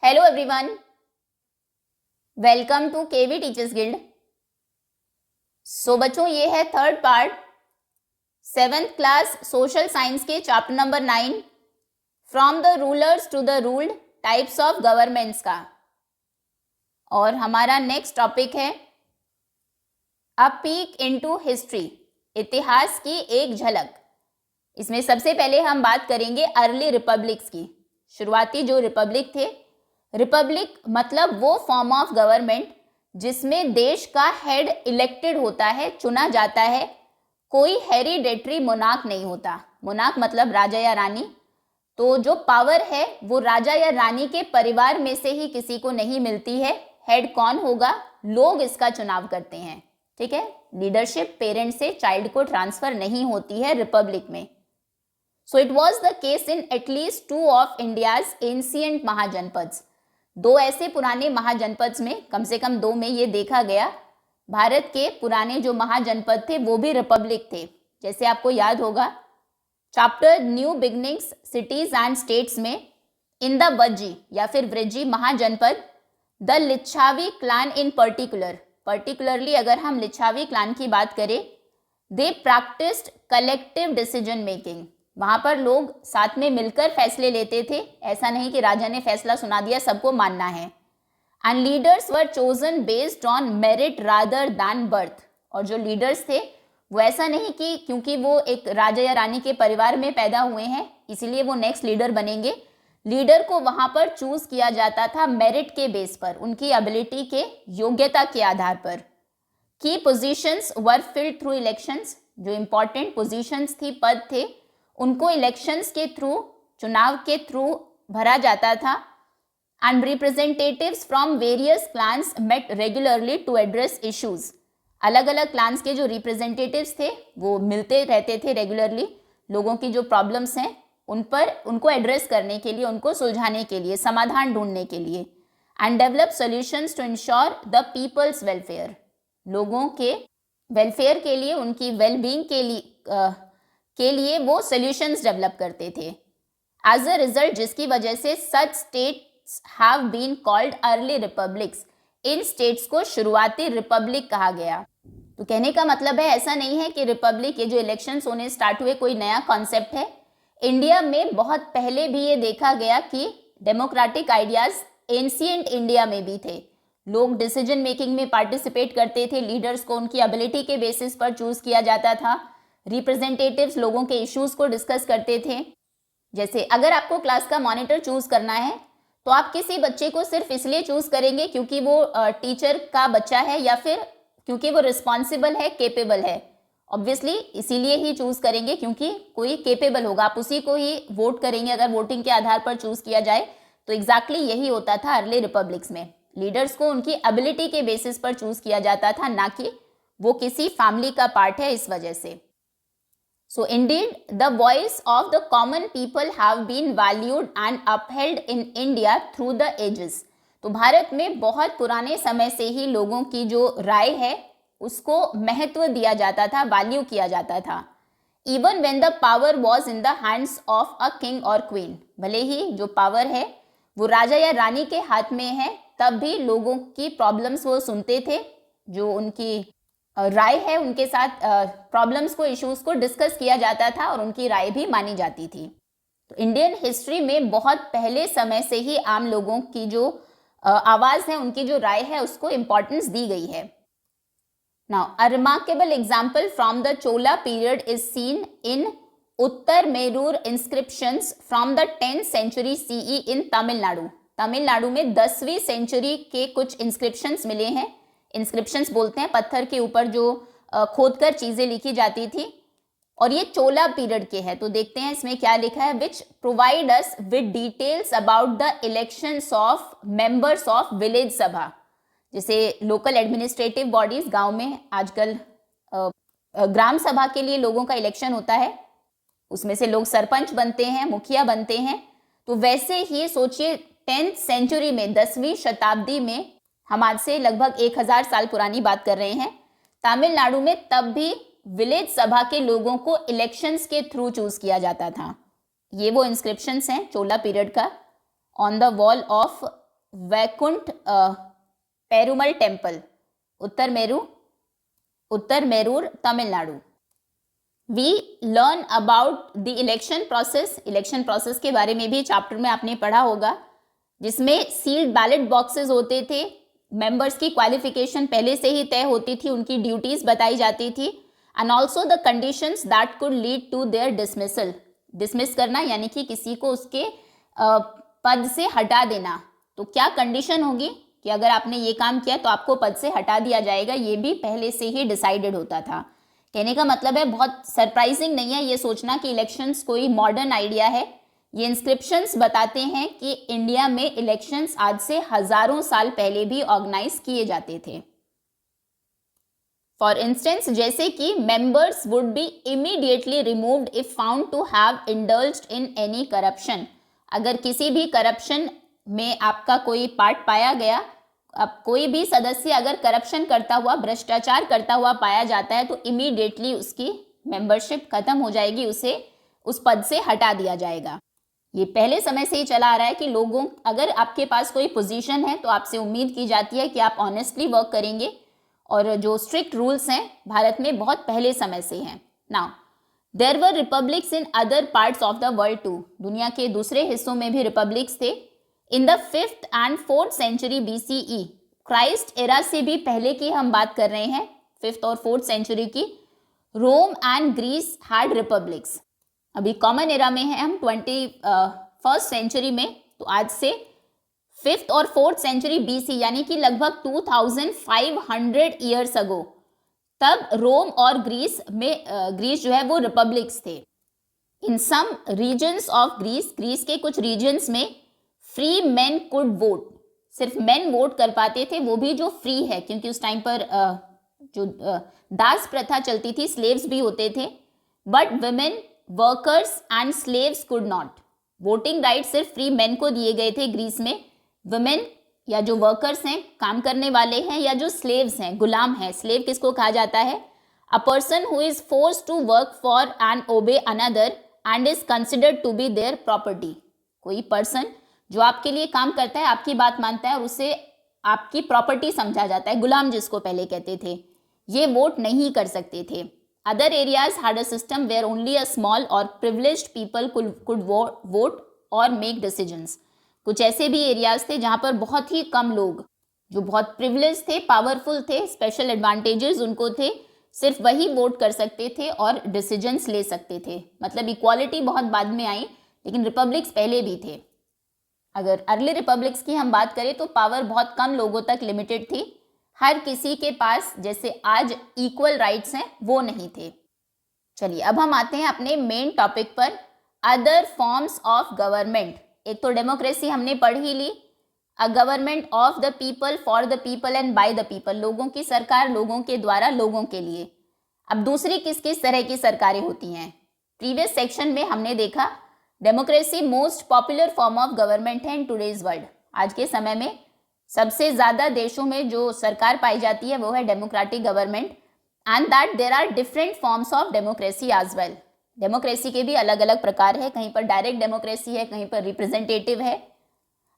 Hello everyone, welcome to KV teachers guild. So बच्चों, ये है third part 7th class social science के chapter number 9 from the rulers to the ruled types of governments का। और हमारा next topic है अ peak into history, इतिहास की एक झलक। इसमें सबसे पहले हम बात करेंगे अर्ली रिपब्लिक्स की। शुरुआती जो रिपब्लिक थे, रिपब्लिक मतलब वो फॉर्म ऑफ गवर्नमेंट जिसमें देश का हेड इलेक्टेड होता है, चुना जाता है, कोई हेरिडेटरी मोनार्क नहीं होता। मोनार्क मतलब राजा या रानी। तो जो पावर है वो राजा या रानी के परिवार में से ही किसी को नहीं मिलती है। हेड कौन होगा, लोग इसका चुनाव करते हैं। ठीक है, लीडरशिप पेरेंट से चाइल्ड को ट्रांसफर नहीं होती है रिपब्लिक में। So it was the case in at least 2 of India's ancient mahajanapadas. 2 ऐसे पुराने महाजनपद में, कम से कम 2 में ये देखा गया, भारत के पुराने जो महाजनपद थे वो भी रिपब्लिक थे। जैसे आपको याद होगा chapter new beginnings cities and states में, इन द वज्जी या फिर Vrijji Mahajanapada, the Lichchhavi clan in particularly अगर हम लिच्छावी क्लान की बात करें, they practised collective decision making. वहां पर लोग साथ में मिलकर फैसले लेते थे। ऐसा नहीं कि राजा ने फैसला सुना दिया सबको मानना है। And leaders were chosen based on merit rather than birth. और जो लीडर्स थे वो ऐसा नहीं कि क्योंकि वो एक राजा या रानी के परिवार में पैदा हुए हैं इसीलिए वो नेक्स्ट लीडर बनेंगे। लीडर को वहां पर चूज किया जाता था मेरिट के बेस पर, उनकी एबिलिटी के, योग्यता के आधार पर। की पोजीशंस वर फिल्ड थ्रू इलेक्शंस। जो इंपॉर्टेंट पोजीशंस थी, पद थे, उनको इलेक्शंस के थ्रू, चुनाव के थ्रू भरा जाता था। And representatives from various clans met regularly to address issues. अलग अलग क्लान्स के जो रिप्रेजेंटेटिव्स थे वो मिलते रहते थे रेगुलरली, लोगों की जो प्रॉब्लम्स हैं उन पर, उनको एड्रेस करने के लिए, उनको सुलझाने के लिए, समाधान ढूंढने के लिए। And develop solutions to ensure the people's welfare. लोगों के वेलफेयर के लिए, उनकी वेलबींग के लिए वो सॉल्यूशंस डेवलप करते थे। एज अ रिजल्ट, जिसकी वजह से such states have been called early republics. इन स्टेट्स को शुरुआती रिपब्लिक कहा गया। तो कहने का मतलब है, ऐसा नहीं है कि रिपब्लिक, ये जो इलेक्शंस होने स्टार्ट हुए, कोई नया कॉन्सेप्ट है। इंडिया में बहुत पहले भी ये देखा गया कि डेमोक्रेटिक आइडियाज एंशिएंट इंडिया में भी थे। लोग डिसीजन मेकिंग में पार्टिसिपेट करते थे, लीडर्स को उनकी एबिलिटी के बेसिस पर चूज किया जाता था। रिप्रेजेंटेटिव्स लोगों के इश्यूज को डिस्कस करते थे। जैसे अगर आपको क्लास का मॉनिटर चूज करना है तो आप किसी बच्चे को सिर्फ इसलिए चूज करेंगे क्योंकि वो टीचर का बच्चा है या फिर क्योंकि वो रिस्पॉन्सिबल है, केपेबल है। ऑब्वियसली इसीलिए ही चूज करेंगे क्योंकि कोई केपेबल होगा, आप उसी को ही वोट करेंगे अगर वोटिंग के आधार पर चूज किया जाए। तो एग्जैक्टली यही होता था अर्ली रिपब्लिक्स में। लीडर्स को उनकी एबिलिटी के बेसिस पर चूज किया जाता था, ना कि वो किसी फैमिली का पार्ट है इस वजह से। So indeed, the voice of the common people have been valued and upheld in India through the ages. तो भारत में बहुत पुराने समय से ही लोगों की जो राय है उसको महत्व दिया जाता था, वैल्यू किया जाता था। Even when the power was in the hands of a king or queen, भले ही जो पावर है वो राजा या रानी के हाथ में है, तब भी लोगों की प्रॉब्लम्स वो सुनते थे। जो उनकी राय है उनके साथ प्रॉब्लम्स को, इश्यूज को डिस्कस किया जाता था और उनकी राय भी मानी जाती थी। तो इंडियन हिस्ट्री में बहुत पहले समय से ही आम लोगों की जो आवाज है, उनकी जो राय है, उसको इंपॉर्टेंस दी गई है। Now a remarkable example from the Chola period is seen in Uttaramerur inscriptions from the 10th century CE in Tamil Nadu. Tamil Nadu में 10वीं सेंचुरी के कुछ इंस्क्रिप्शंस मिले हैं। इंस्क्रिप्शंस बोलते हैं पत्थर के ऊपर जो खोदकर चीजें लिखी जाती थी, और ये चोला पीरियड के हैं। तो देखते हैं इसमें क्या लिखा है। Which provide us with details about the elections of members of village सभा। जैसे लोकल एडमिनिस्ट्रेटिव बॉडीज, गांव में आजकल ग्राम सभा के लिए लोगों का इलेक्शन होता है, उसमें से लोग सरपंच बनते हैं, मुखिया बनते हैं। तो वैसे ही सोचिए 10th सेंचुरी में, 10वीं शताब्दी में, हम आज से लगभग 1000 साल पुरानी बात कर रहे हैं, तमिलनाडु में तब भी विलेज सभा के लोगों को इलेक्शंस के थ्रू चूज किया जाता था। ये वो इंस्क्रिप्शंस हैं चोला पीरियड का। On the wall of Vaikuntha Perumal temple, Uttaramerur, Tamil Nadu. We learn about the election process, election process के बारे में भी चैप्टर में आपने पढ़ा होगा, जिसमें सील्ड बैलेट बॉक्सेस होते थे, मेंबर्स की क्वालिफिकेशन पहले से ही तय होती थी, उनकी ड्यूटीज बताई जाती थी, and also the conditions that could lead to their dismissal, dismiss करना यानी कि किसी को उसके पद से हटा देना। तो क्या कंडीशन होगी कि अगर आपने ये काम किया तो आपको पद से हटा दिया जाएगा, ये भी पहले से ही डिसाइडेड होता था। कहने का मतलब है बहुत सरप्राइजिंग नहीं है ये सोचना कि इलेक्शंस कोई मॉडर्न आइडिया है। ये इंस्क्रिप्शंस बताते हैं कि इंडिया में इलेक्शंस आज से हजारों साल पहले भी ऑर्गेनाइज किए जाते थे। फॉर इंस्टेंस, जैसे कि members would be immediately removed if found to have indulged in any corruption. अगर किसी भी करप्शन में आपका कोई पार्ट पाया गया, अब कोई भी सदस्य अगर करप्शन करता हुआ, भ्रष्टाचार करता हुआ पाया जाता है तो इमीडिएटली उसकी मेंबरशिप खत्म हो जाएगी, उसे उस पद से हटा दिया जाएगा। ये पहले समय से ही चला आ रहा है कि लोगों, अगर आपके पास कोई पोजीशन है तो आपसे उम्मीद की जाती है कि आप ऑनेस्टली वर्क करेंगे, और जो स्ट्रिक्ट रूल्स हैं भारत में बहुत पहले समय से हैं। Now there were republics in other parts of the world too, दुनिया के दूसरे हिस्सों में भी रिपब्लिक्स थे। In the 5th and 4th century BCE, Christ era से भी पहले की हम बात कर रहे हैं, 5th और 4th सेंचुरी की, Rome and Greece had republics. अभी कॉमन एरा में है हम 21st सेंचुरी में, तो आज से 5th और 4th सेंचुरी BC यानी कि लगभग 2500 ईयर्स अगो, तब रोम और ग्रीस में ग्रीस जो है वो रिपब्लिक्स थे। इन सम रीजन्स ऑफ ग्रीस, ग्रीस के कुछ रीजन्स में फ्री मेन कुड वोट, सिर्फ मेन वोट कर पाते थे, वो भी जो फ्री है, क्योंकि उस टाइम पर जो दास प्रथा चलती थी, स्लेव्स भी होते थे। But women, workers and slaves could not. Voting right सिर्फ फ्री मेन को दिए गए थे ग्रीस में। वुमेन या जो वर्कर्स हैं, काम करने वाले हैं, या जो स्लेव्स हैं, गुलाम हैं, स्लेव किसको कहा जाता है? A person who is forced to work for and obey another and is considered to be their property. कोई पर्सन जो आपके लिए काम करता है, आपकी बात मानता है और उसे आपकी प्रॉपर्टी समझा जाता है, गुलाम जिसको पहले कहते थे, ये वोट नहीं कर सकते थे। Other areas had a system where only a small or privileged people could vote or make decisions. कुछ ऐसे भी एरियाज थे जहां पर बहुत ही कम लोग, जो बहुत प्रिविलेज थे, पावरफुल थे, स्पेशल एडवांटेजेस उनको थे, सिर्फ वही वोट कर सकते थे और डिसीजंस ले सकते थे। मतलब इक्वालिटी बहुत बाद में आई, लेकिन रिपब्लिक्स पहले भी थे। अगर अर्ली रिपब्लिक्स की हम बात करें तो पावर बहुत कम लोगों तक लिमिटेड थी, हर किसी के पास जैसे आज इक्वल राइट्स हैं वो नहीं थे। चलिए अब हम आते हैं अपने मेन टॉपिक पर, अदर फॉर्म्स ऑफ गवर्नमेंट। एक तो डेमोक्रेसी हमने पढ़ ही ली, a government of the people, for the people and by the people, लोगों की सरकार, लोगों के द्वारा, लोगों के लिए। अब दूसरी किस किस तरह की सरकारें होती हैं? प्रीवियस सेक्शन में हमने देखा democracy most popular form of government है इन टुडेज वर्ल्ड। आज के समय में सबसे ज़्यादा देशों में जो सरकार पाई जाती है वो है democratic government, and that there are different forms of democracy as well. Democracy के भी अलग अलग प्रकार है, कहीं पर डायरेक्ट डेमोक्रेसी है, कहीं पर रिप्रेजेंटेटिव है।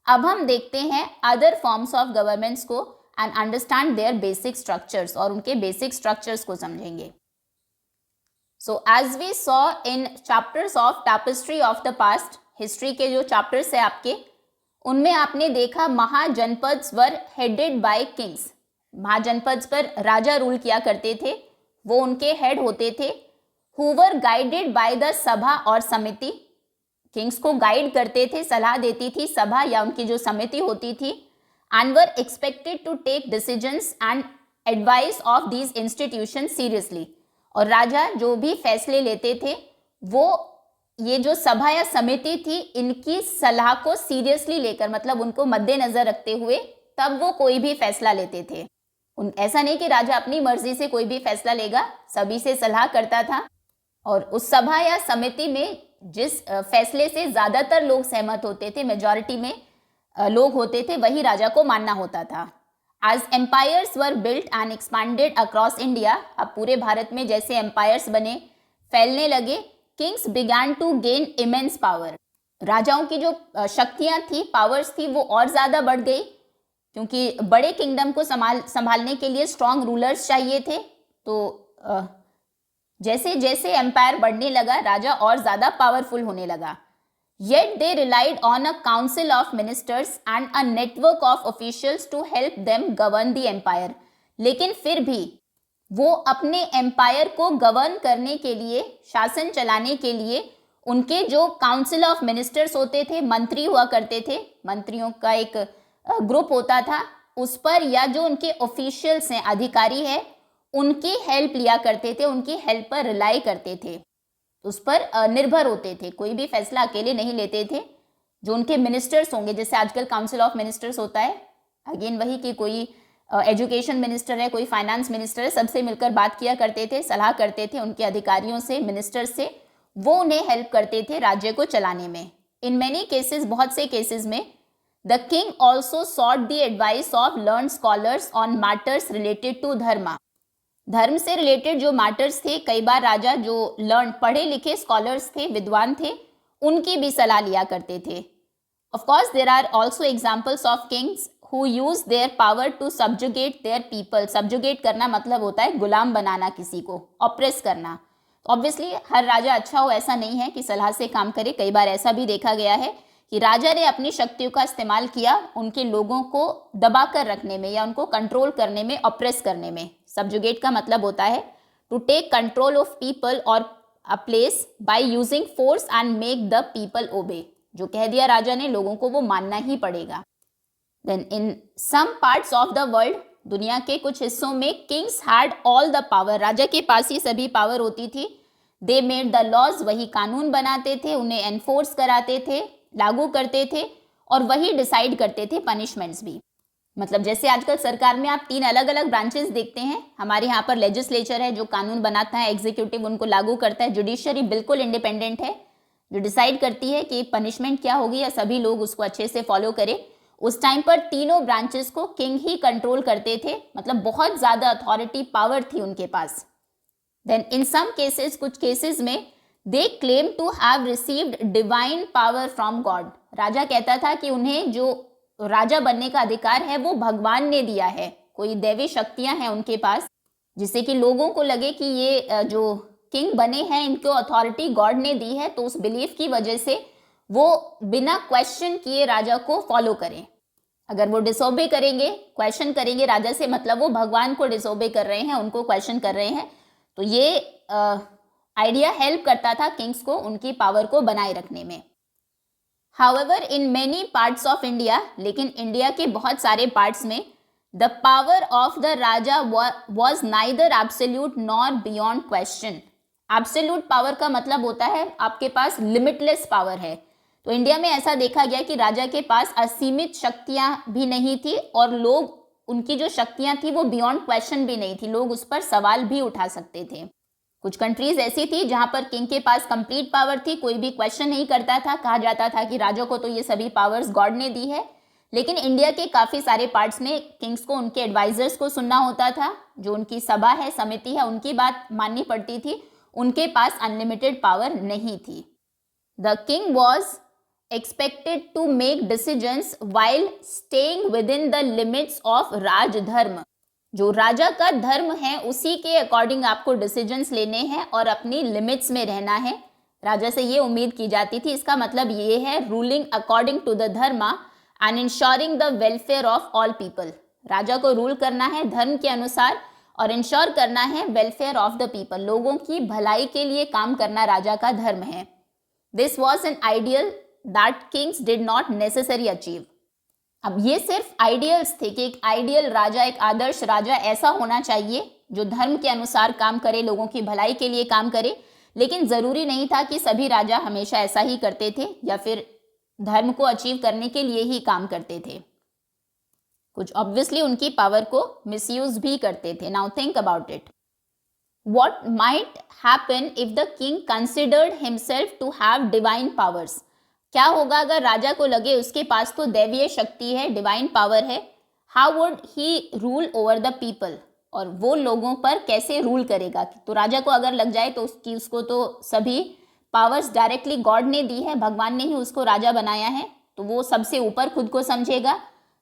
अब हम देखते हैं अदर फॉर्म्स ऑफ गवर्नमेंट्स को and understand their basic structures, और उनके बेसिक स्ट्रक्चर्स को समझेंगे। So as we saw in chapters of tapestry of the past, history के जो चैप्टर्स है आपके, उनमें आपने देखा महाजनपद्स वर हेडेड बाय किंग्स। महाजनपद्स पर राजा रूल किया करते थे, वो उनके हेड होते थे। Who were guided by the सभा और समिति, किंग्स को गाइड करते थे, सलाह देती थी सभा या उनकी जो समिति होती थी। And were expected to take decisions and advice of these institution seriously, और राजा जो भी फैसले लेते थे वो ये जो सभा या समिति थी इनकी सलाह को सीरियसली लेकर, मतलब उनको मद्देनजर रखते हुए तब वो कोई भी फैसला लेते थे। ऐसा नहीं कि राजा अपनी मर्जी से कोई भी फैसला लेगा, सभी से सलाह करता था, और उस सभा या समिति में जिस फैसले से ज़्यादातर लोग सहमत होते थे, मेजॉरिटी में लोग होते थे, वही राजा को मानना होता था। As empires were built and expanded across India, अब पूरे भारत में जैसे एम्पायर्स बने, फैलने लगे, kings began to gain immense power, राजाओं की जो शक्तियां थी, पावर्स थी, वो और ज़्यादा बढ़ गई। क्योंकि बड़े किंगडम को संभालने के लिए स्ट्रॉन्ग रूलर्स चाहिए थे। तो जैसे जैसे एम्पायर बढ़ने लगा, राजा और ज़्यादा पावरफुल होने लगा। Yet they relied on a council of ministers and a network of officials to help them govern the empire. लेकिन फिर भी वो अपने एम्पायर को गवर्न करने के लिए, शासन चलाने के लिए, उनके जो काउंसिल ऑफ मिनिस्टर्स होते थे, मंत्री हुआ करते थे, मंत्रियों का एक ग्रुप होता था, उस पर या जो उनके ऑफिशियल्स हैं, अधिकारी है, उनकी हेल्प लिया करते थे, उनकी हेल्प पर रिलाई करते थे, उस पर निर्भर होते थे, कोई भी फैसला अकेले नहीं लेते थे। जो उनके मिनिस्टर्स होंगे, जैसे आजकल काउंसिल ऑफ मिनिस्टर्स होता है, अगेन वही कि कोई एजुकेशन मिनिस्टर है, कोई फाइनेंस मिनिस्टर है, सबसे मिलकर बात किया करते थे, सलाह करते थे उनके अधिकारियों से, मिनिस्टर्स से, वो उन्हें हेल्प करते थे राज्य को चलाने में। इन मैनी केसेस, बहुत से केसेस में, the king also sought the advice of learned scholars on matters related to dharma. धर्म से रिलेटेड जो मैटर्स थे, कई बार राजा जो लर्न, पढ़े लिखे स्कॉलर्स थे, विद्वान थे, उनकी भी सलाह लिया करते थे। Of course there are also examples of kings who use their power to subjugate their people. Subjugate करना मतलब होता है गुलाम बनाना, किसी को ऑप्रेस करना। ऑब्वियसली हर राजा अच्छा हो ऐसा नहीं है कि सलाह से काम करे। कई बार ऐसा भी देखा गया है कि राजा ने अपनी शक्तियों का इस्तेमाल किया उनके लोगों को दबा कर रखने में या उनको कंट्रोल करने में, ऑप्रेस करने में। सब्जुगेट का मतलब होता है to take control of people और a place by using force and make the people obey. जो कह दिया राजा ने, लोगों को वो मानना ही पड़ेगा। Then in some parts of the world, दुनिया के कुछ हिस्सों में, kings had all the power. राजा के पास ही सभी पावर होती थी। दे मेड द लॉज, वही कानून बनाते थे, उन्हें एनफोर्स कराते थे, लागू करते थे, और वही डिसाइड करते थे पनिशमेंट्स भी। मतलब जैसे आजकल सरकार में आप 3 अलग अलग ब्रांचेस देखते हैं। हमारे यहाँ पर लेजिस्लेचर है जो कानून बनाता है, एग्जीक्यूटिव उनको लागू करता है, जुडिशरी बिल्कुल इंडिपेंडेंट है जो डिसाइड करती है कि पनिशमेंट क्या होगी या सभी लोग उसको अच्छे से फॉलो करें। उस टाइम पर तीनों ब्रांचेस को किंग ही कंट्रोल करते थे, मतलब बहुत ज़्यादा अथॉरिटी, पावर थी उनके पास। देन इन सम केसेस, कुछ केसेस में, they claim to have received divine power from God. राजा कहता था कि उन्हें जो राजा बनने का अधिकार है वो भगवान ने दिया है, कोई दैवी शक्तियां हैं उनके पास, जिससे कि लोगों को लगे कि ये जो किंग बने हैं इनको अथॉरिटी गॉड ने दी है। तो उस बिलीफ की वजह से वो बिना क्वेश्चन किए राजा को फॉलो करें। अगर वो डिसोबे करेंगे, क्वेश्चन करेंगे राजा से, मतलब वो भगवान को डिसोबे कर रहे हैं, उनको क्वेश्चन कर रहे हैं। तो ये आइडिया हेल्प करता था किंग्स को उनकी पावर को बनाए रखने में। However in many parts of India, लेकिन इंडिया के बहुत सारे पार्ट्स में, the power of the Raja was neither absolute nor beyond question. Absolute power का मतलब होता है आपके पास लिमिटलेस पावर है। तो इंडिया में ऐसा देखा गया कि राजा के पास असीमित शक्तियां भी नहीं थी और लोग, उनकी जो शक्तियां थी वो बियॉन्ड क्वेश्चन भी नहीं थी, लोग उस पर सवाल भी उठा सकते थे। कुछ कंट्रीज ऐसी थी जहां पर किंग के पास कंप्लीट पावर थी, कोई भी क्वेश्चन नहीं करता था, कहा जाता था कि राजा को तो ये सभी पावर्स गॉड ने दी है। लेकिन इंडिया के काफ़ी सारे पार्ट्स में किंग्स को उनके एडवाइजर्स को सुनना होता था, जो उनकी सभा है, समिति है, उनकी बात माननी पड़ती थी। उनके पास अनलिमिटेड पावर नहीं थी। The king was expected to make decisions while staying within the limits of राजधर्म। जो राजा का धर्म है उसी के अकॉर्डिंग आपको डिसीजंस लेने हैं और अपनी लिमिट्स में रहना है। राजा से ये उम्मीद की जाती थी। इसका मतलब ये है ruling according to the dharma and ensuring the welfare of all people. राजा को रूल करना है धर्म के अनुसार और इंश्योर करना है वेलफेयर ऑफ द पीपल, लोगों की भलाई के लिए काम करना राजा का धर्म है। This was an ideal that Kings did not necessary achieve. अब ये सिर्फ आइडियल्स थे कि एक आइडियल राजा, एक आदर्श राजा ऐसा होना चाहिए जो धर्म के अनुसार काम करे, लोगों की भलाई के लिए काम करे, लेकिन ज़रूरी नहीं था कि सभी राजा हमेशा ऐसा ही करते थे या फिर धर्म को अचीव करने के लिए ही काम करते थे। कुछ ऑब्वियसली उनकी पावर को मिसयूज भी करते थे। Now think about it, what might happen if the king considered himself to have divine powers. क्या होगा अगर राजा को लगे उसके पास तो दैवीय शक्ति है, डिवाइन पावर है। How would he rule over the people, और वो लोगों पर कैसे रूल करेगा। तो राजा को अगर लग जाए तो उसको तो सभी पावर्स डायरेक्टली गॉड ने दी है, भगवान ने ही उसको राजा बनाया है, तो वो सबसे ऊपर खुद को समझेगा।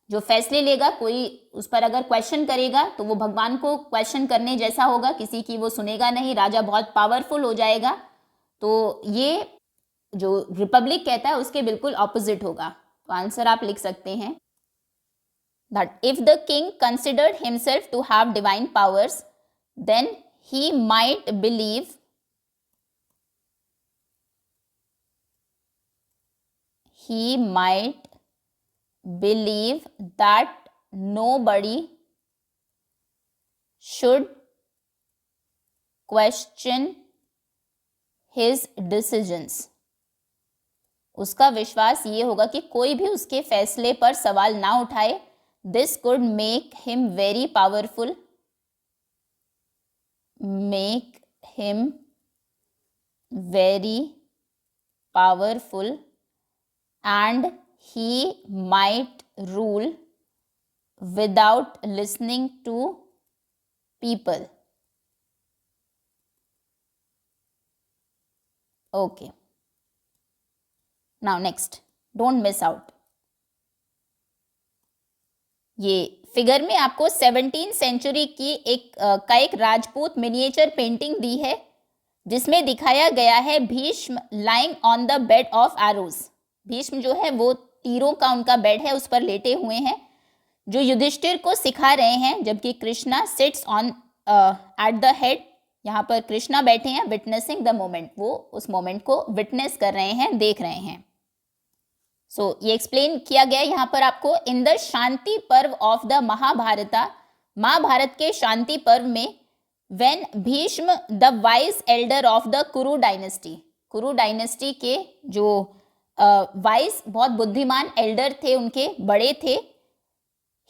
जो फैसले लेगा, कोई उस पर अगर क्वेश्चन करेगा तो वो भगवान को क्वेश्चन करने जैसा होगा, किसी की वो सुनेगा नहीं, राजा बहुत पावरफुल हो जाएगा। तो ये जो रिपब्लिक कहता है उसके बिल्कुल ऑपोजिट होगा। तो आंसर आप लिख सकते हैं that if the king considered himself to have divine powers, then he might believe that nobody should question his decisions. उसका विश्वास ये होगा कि कोई भी उसके फैसले पर सवाल ना उठाए। This could make him very powerful. And he might rule without listening to people. Okay. Now next, don't miss out. ये फिगर में आपको 17th सेंचुरी की एक राजपूत मिनिएचर पेंटिंग दी है, जिसमें दिखाया गया है Bhishma lying on the bed of arrows. Bhishma जो है वो तीरों का उनका बेड है, उस पर लेटे हुए हैं, जो युधिष्ठिर को सिखा रहे हैं, जबकि Krishna sits on at the head. यहाँ पर कृष्णा बैठे हैं, विटनेसिंग द मोमेंट, वो उस मोमेंट को विटनेस कर रहे हैं, देख रहे हैं। सो ये एक्सप्लेन किया गया यहाँ पर आपको। इन द शांति पर्व ऑफ द महाभारता, महाभारत के शांति पर्व में, when Bhishma the wise Elder of the कुरु डायनेस्टी, कुरु डायनेस्टी के जो वाइज बहुत बुद्धिमान एल्डर थे, उनके बड़े थे,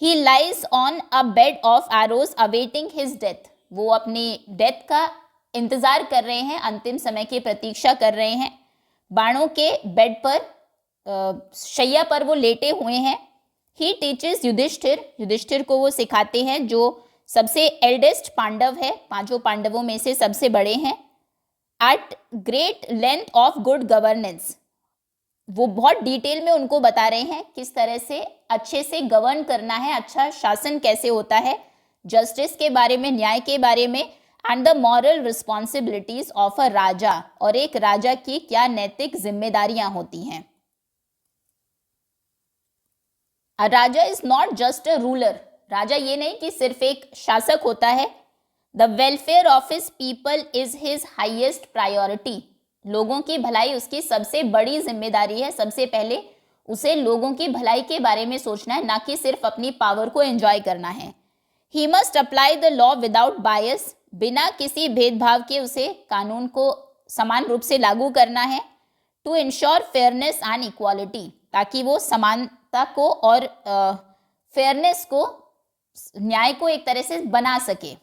ही lies on a bed of arrows awaiting his death, वो अपनी डेथ का इंतजार कर रहे हैं, अंतिम समय की प्रतीक्षा कर रहे हैं, बाणों के बेड पर, शैया पर वो लेटे हुए हैं। ही टीचेस युधिष्ठिर, युधिष्ठिर को वो सिखाते हैं, जो सबसे एल्डेस्ट पांडव है, पांचों पांडवों में से सबसे बड़े हैं। At great length of good governance, वो बहुत डिटेल में उनको बता रहे हैं किस तरह से अच्छे से गवर्न करना है, अच्छा शासन कैसे होता है, जस्टिस के बारे में, न्याय के बारे में, and the moral responsibilities of a raja, और एक राजा की क्या नैतिक जिम्मेदारियां होती हैं। A raja is not just a ruler, राजा ये नहीं कि सिर्फ एक शासक होता है। The welfare of his people is his highest priority, लोगों की भलाई उसकी सबसे बड़ी जिम्मेदारी है, सबसे पहले उसे लोगों की भलाई के बारे में सोचना है, ना कि सिर्फ अपनी पावर को एंजॉय करना है। He must apply the law without bias, बिना किसी भेदभाव के उसे कानून को समान रूप से लागू करना है। To ensure fairness and equality, ताकि वो समानता को और फेयरनेस को, न्याय को एक तरह से बना सके,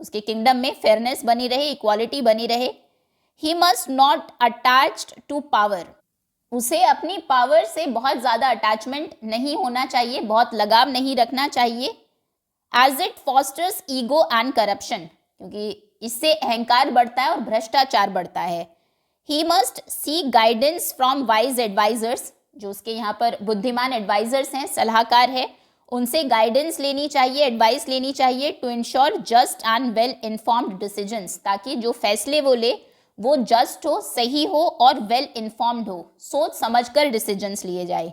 उसके किंगडम में फेयरनेस बनी रहे, इक्वालिटी बनी रहे। He must not attached to power, उसे अपनी पावर से बहुत ज़्यादा अटैचमेंट नहीं होना चाहिए, बहुत लगाव नहीं रखना चाहिए। As it fosters ego and corruption, क्योंकि इससे अहंकार बढ़ता है और भ्रष्टाचार बढ़ता है। He must seek guidance from wise advisers, जो उसके यहाँ पर बुद्धिमान एडवाइजर्स हैं, सलाहकार है, उनसे गाइडेंस लेनी चाहिए, एडवाइस लेनी चाहिए। To ensure just and well informed decisions, ताकि जो फैसले वो ले वो जस्ट हो, सही हो और वेल इन्फॉर्म्ड हो, सोच समझकर डिसीजंस लिए जाए।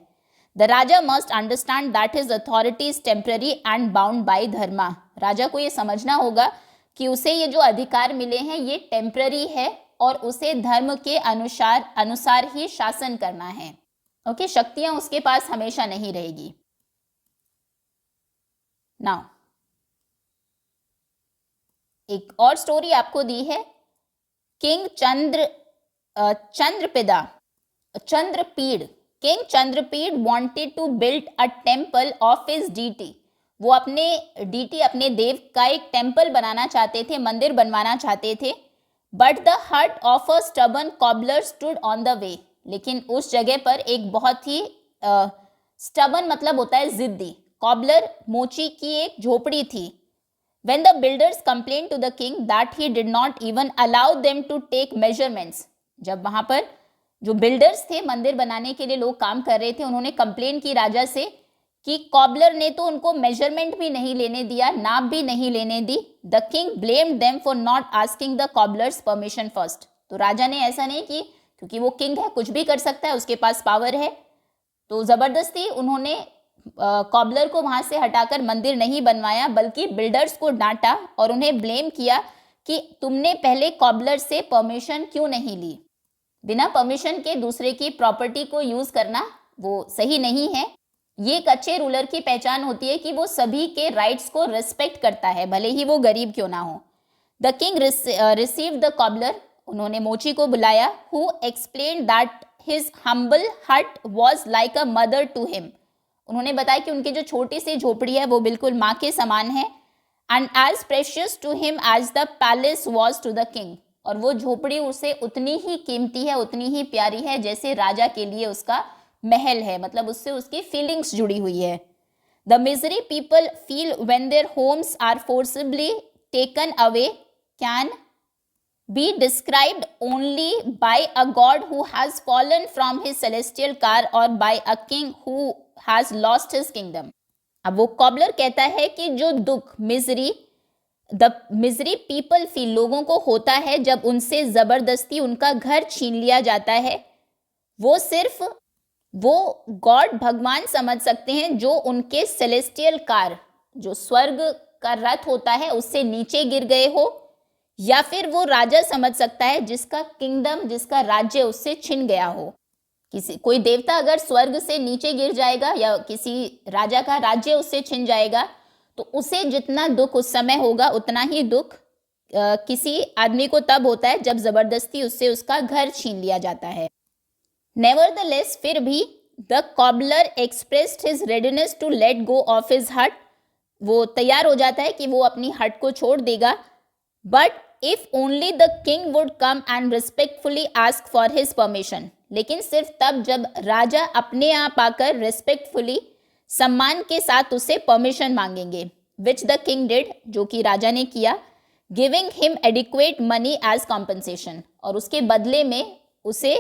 The raja must understand that his authority is temporary and bound by dharma, राजा को ये समझना होगा कि उसे ये जो अधिकार मिले हैं ये टेम्पररी है और उसे धर्म के अनुसार ही शासन करना है। ओके, शक्तियां उसके पास हमेशा नहीं रहेगी। नाउ एक और स्टोरी आपको दी है, king Chandrapid. King Chandrapid wanted to build a temple of his deity, वो अपने डीटी, अपने देव का एक टेम्पल बनाना चाहते थे, मंदिर बनवाना चाहते थे। बट द हट of a stubborn cobbler stood on the way, लेकिन उस जगह पर एक बहुत ही स्टबर्न मतलब होता है जिद्दी, कॉबलर मोची की एक झोपड़ी थी। When the builders complained to the king that he did not even allow them to take measurements, जब वहां पर जो बिल्डर्स थे, मंदिर बनाने के लिए लोग काम कर रहे थे, उन्होंने कंप्लेन की राजा से कि कॉबलर ने तो उनको मेजरमेंट भी नहीं लेने दिया, नाप भी नहीं लेने दी. The king blamed them for not asking the cobbler's permission first. तो राजा ने ऐसा नहीं कि क्योंकि वो किंग है, कुछ भी कर सकता है, उसके पास पावर है, तो जबरदस्ती उन्होंने कॉबलर को वहां से हटाकर मंदिर नहीं बनवाया, बल्कि बिल्डर्स को डांटा और उन्हें ब्लेम किया कि तुमने पहले कॉबलर से परमिशन क्यों नहीं ली. बिना परमिशन के दूसरे की प्रॉपर्टी को यूज करना वो सही नहीं है. ये एक अच्छे रूलर की पहचान होती है कि वो सभी के राइट्स को रिस्पेक्ट करता है, भले ही वो गरीब क्यों ना हो. The king received the cobbler. उन्होंने मोची को बुलाया. Who explained that his humble hut was like a mother to him. उन्होंने बताया कि उनकी जो छोटी सी झोपड़ी है वो बिल्कुल माँ के समान है. And as precious to him as the palace was to the king. और वो झोपड़ी उसे उतनी ही कीमती है, उतनी ही प्यारी है जैसे राजा के लिए उसका महल है, मतलब उससे उसकी फीलिंग्स जुड़ी हुई है. The misery people feel when their homes are forcibly taken away can be described only by a god who has fallen from his celestial car or by a king who has lost his kingdom. अब वो cobbler कहता है कि जो दुख the misery people feel लोगों को होता है जब उनसे जबरदस्ती उनका घर छीन लिया जाता है, वो सिर्फ वो गॉड भगवान समझ सकते हैं जो उनके सेलेस्टियल कार, जो स्वर्ग का रथ होता है, उससे नीचे गिर गए हो, या फिर वो राजा समझ सकता है जिसका किंगडम, जिसका राज्य उससे छिन गया हो. कोई देवता अगर स्वर्ग से नीचे गिर जाएगा या किसी राजा का राज्य उससे छिन जाएगा, तो उसे जितना दुख उस समय होगा उतना ही दुख किसी आदमी को तब होता है जब जबरदस्ती उससे उसका घर छीन लिया जाता है. नेवरदलेस, फिर भी the cobbler expressed his readiness to let go of his hut. वो तैयार हो जाता है कि वो अपनी हट को छोड़ देगा. But if only the king would come and respectfully ask for his permission. लेकिन सिर्फ तब जब राजा अपने आप आकर रिस्पेक्टफुली, सम्मान के साथ उससे परमिशन मांगेंगे. विच द किंग डिड, जो कि राजा ने किया. Giving him adequate money as compensation. और उसके बदले में उसे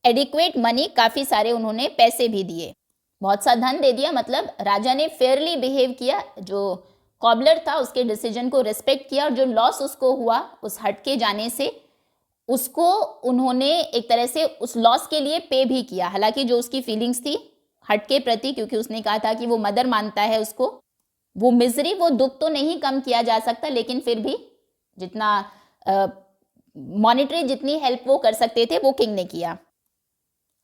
एडिक्वेट मनी, काफ़ी सारे उन्होंने पैसे भी दिए, बहुत सा धन दे दिया. मतलब राजा ने फेयरली बिहेव किया. जो कॉबलर था उसके डिसीजन को रिस्पेक्ट किया, और जो लॉस उसको हुआ उस हट के जाने से, उसको उन्होंने एक तरह से उस लॉस के लिए पे भी किया. हालांकि जो उसकी फीलिंग्स थी हट के प्रति, क्योंकि उसने कहा था कि वो मदर मानता है उसको, वो मिजरी, वो दुख तो नहीं कम किया जा सकता, लेकिन फिर भी जितना मॉनिटरी जितनी हेल्प वो कर सकते थे वो किंग ने किया.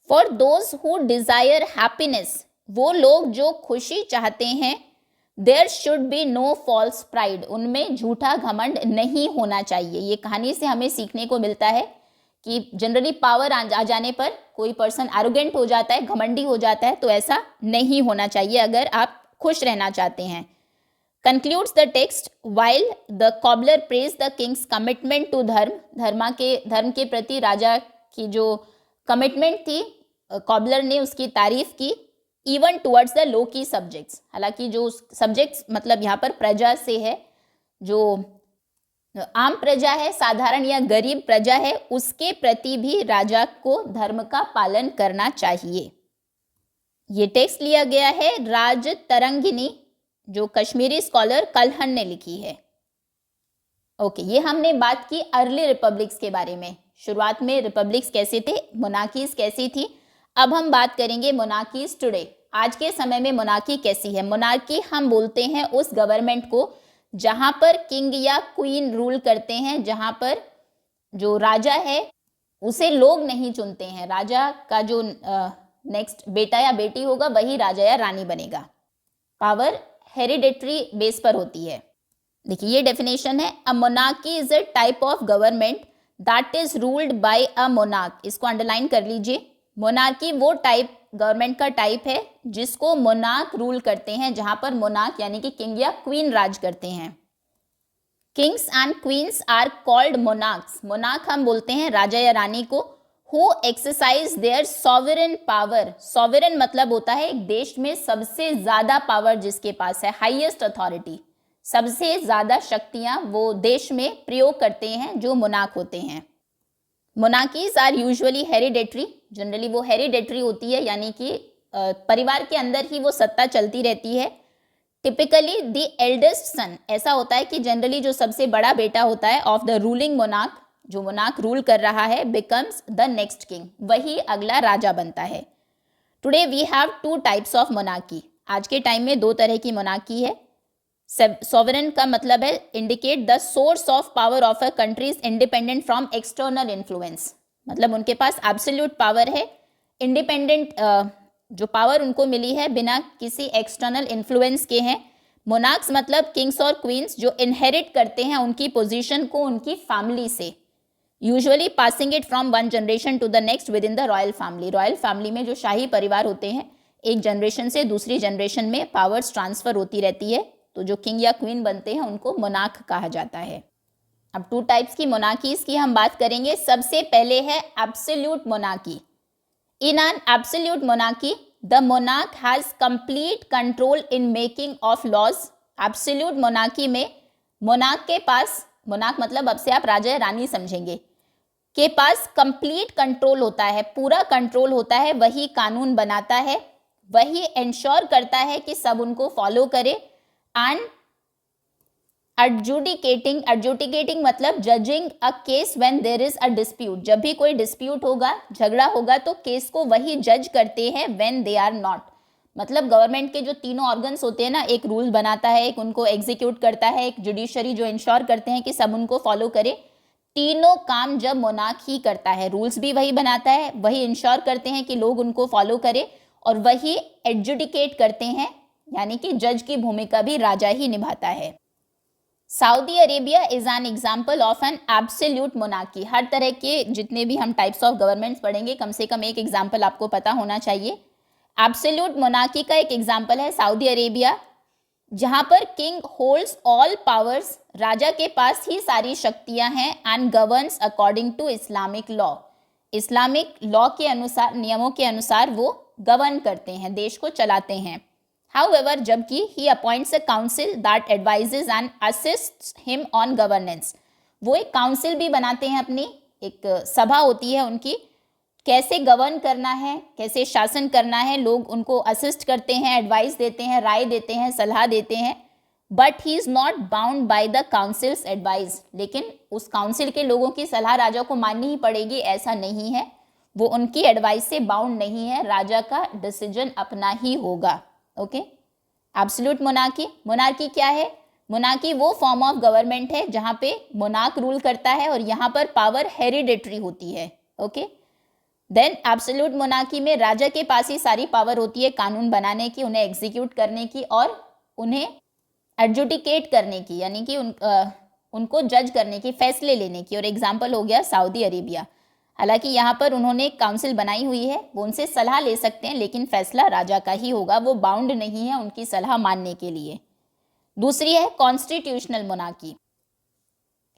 For those who desire happiness, वो लोग जो खुशी चाहते हैं, there should be no false pride, उनमें झूठा घमंड नहीं होना चाहिए. ये कहानी से हमें सीखने को मिलता है कि जनरली पावर आ जाने पर कोई पर्सन एरोगेंट हो जाता है, घमंडी हो जाता है, तो ऐसा नहीं होना चाहिए अगर आप खुश रहना चाहते हैं. Concludes the text, while the cobbler praise the king's commitment to dharma के प्रति राजा की जो कमिटमेंट थी, कॉबलर ने उसकी तारीफ की. इवन टुवर्ड्स द लो की सब्जेक्ट्स, हालांकि जो सब्जेक्ट्स मतलब यहाँ पर प्रजा से है, जो आम प्रजा है, साधारण या गरीब प्रजा है, उसके प्रति भी राजा को धर्म का पालन करना चाहिए. ये टेक्स्ट लिया गया है राज तरंगिनी, जो कश्मीरी स्कॉलर कलहन ने लिखी है. ओके, ये हमने बात की अर्ली रिपब्लिक्स के बारे में. शुरुआत में रिपब्लिक्स कैसे थे, मोनार्कीज कैसी थी. अब हम बात करेंगे मोनार्कीज टुडे. आज के समय में मोनार्की कैसी है. मोनार्की हम बोलते हैं उस गवर्नमेंट को जहां पर किंग या क्वीन रूल करते हैं, जहां पर जो राजा है उसे लोग नहीं चुनते हैं. राजा का जो नेक्स्ट बेटा या बेटी होगा वही राजा या रानी बनेगा. पावर हेरिडेटरी बेस पर होती है. देखिए ये डेफिनेशन है, अ monarchy is a type of government that is ruled bye a monarch. इसको अंडरलाइन कर लीजिए. मोनार्की वो टाइप गवर्नमेंट का टाइप है जिसको मोनार्क रूल करते हैं, जहां पर मोनार्क यानी कि किंग या क्वीन राज करते हैं. Kings and queens are called monarchs. Monarch हम बोलते हैं राजा या रानी को. Who exercise their sovereign power. Sovereign मतलब होता है एक देश में सबसे ज्यादा पावर जिसके पास है, हाईएस्ट अथॉरिटी, सबसे ज्यादा शक्तियां वो देश में प्रयोग करते हैं, जो मोनार्क होते हैं. Monarchies are usually hereditary. Generally वो हेरिडेटरी होती है, यानी कि परिवार के अंदर ही वो सत्ता चलती रहती है। टिपिकली द एल्डेस्ट सन, ऐसा होता है कि जनरली जो सबसे बड़ा बेटा होता है ऑफ द रूलिंग मोनार्क, जो मोनार्क रूल कर रहा है, बिकम्स द नेक्स्ट किंग, वही अगला राजा बनता है। Today we have 2 types of monarchy. आज के टाइम में 2 तरह की मोनार्की है। सॉवरेन का मतलब है indicate the source of power of a country is independent from external influence, मतलब उनके पास एब्सोल्यूट पावर है, इंडिपेंडेंट जो पावर उनको मिली है बिना किसी एक्सटर्नल इन्फ्लुएंस के हैं। मोनार्क्स मतलब किंग्स और क्वींस जो इनहेरिट करते हैं उनकी पोजीशन को उनकी फैमिली से, usually passing it from one generation to the next within the royal family. Royal family में जो शाही परिवार होते हैं, एक जनरेशन से दूसरी जनरेशन में पावर्स ट्रांसफर होती रहती है, तो जो किंग या क्वीन बनते हैं उनको मोनार्क कहा जाता है। अब 2 टाइप्स की मोनार्कीज की हम बात करेंगे। सबसे पहले है absolute monarchy. In an absolute monarchy, the monarch has complete control in making of laws. Absolute monarchy में monarch के पास, monarch मतलब अब से आप राजा या रानी समझेंगे, के पास complete control होता है, पूरा कंट्रोल होता है, वही कानून बनाता है, वही इंश्योर करता है कि सब उनको फॉलो करे। एंड एडजुडिकेटिंग मतलब judging a case when there is a dispute, जब भी कोई डिस्प्यूट होगा, झगड़ा होगा, तो केस को वही जज करते हैं व्हेन दे आर नॉट। मतलब गवर्नमेंट के जो तीनों ऑर्गन्स होते हैं ना, एक रूल बनाता है, एक उनको एग्जीक्यूट करता है, एक जुडिशरी जो इंश्योर करते हैं कि सब उनको फॉलो करे। तीनों काम जब मोनार्क ही करता है, रूल्स भी वही बनाता है, वही इंश्योर करते हैं कि लोग उनको फॉलो करें, और वही एडजुडिकेट करते हैं, यानी कि जज की भूमिका भी राजा ही निभाता है। Saudi Arabia is an example of an absolute monarchy. हर तरह के जितने भी हम टाइप्स ऑफ गवर्नमेंट्स पढ़ेंगे, कम से कम एक एग्जाम्पल आपको पता होना चाहिए। एब्सोल्यूट मोनार्की का एक एग्जाम्पल है सऊदी अरेबिया, जहां पर किंग होल्ड्स ऑल पावर्स, राजा के पास ही सारी शक्तियां हैं, and governs according to Islamic law, Islamic law के अनुसार, नियमों के अनुसार वो गवर्न करते हैं, देश को चलाते हैं। However, जबकि he appoints a council that advises and assists him on governance, वो एक काउंसिल भी बनाते हैं, अपनी एक सभा होती है उनकी, कैसे गवर्न करना है, कैसे शासन करना है, लोग उनको असिस्ट करते हैं, एडवाइस देते हैं, राय देते हैं, सलाह देते हैं। But he is not bound by the councils advice, लेकिन उस काउंसिल के लोगों की सलाह राजा को माननी ही पड़ेगी, ऐसा नहीं है, वो उनकी एडवाइस से बाउंड नहीं है, राजा का डिसीजन अपना ही होगा। Okay, absolute monarchy. मोनार्की क्या है? मोनार्की वो फॉर्म ऑफ गवर्नमेंट है जहां पे मोनार्क रूल करता है और यहाँ पर पावर हेरिडेटरी होती है। ओके, देन एब्सोल्यूट मोनार्की में राजा के पास ही सारी पावर होती है कानून बनाने की, उन्हें एग्जीक्यूट करने की और उन्हें एडजुडिकेट करने की, यानी कि उनको जज करने की, फैसले लेने की। और एग्जाम्पल हो गया सऊदी अरेबिया। हालांकि यहाँ पर उन्होंने एक काउंसिल बनाई हुई है, वो उनसे सलाह ले सकते हैं, लेकिन फैसला राजा का ही होगा, वो बाउंड नहीं है उनकी सलाह मानने के लिए। दूसरी है constitutional monarchy.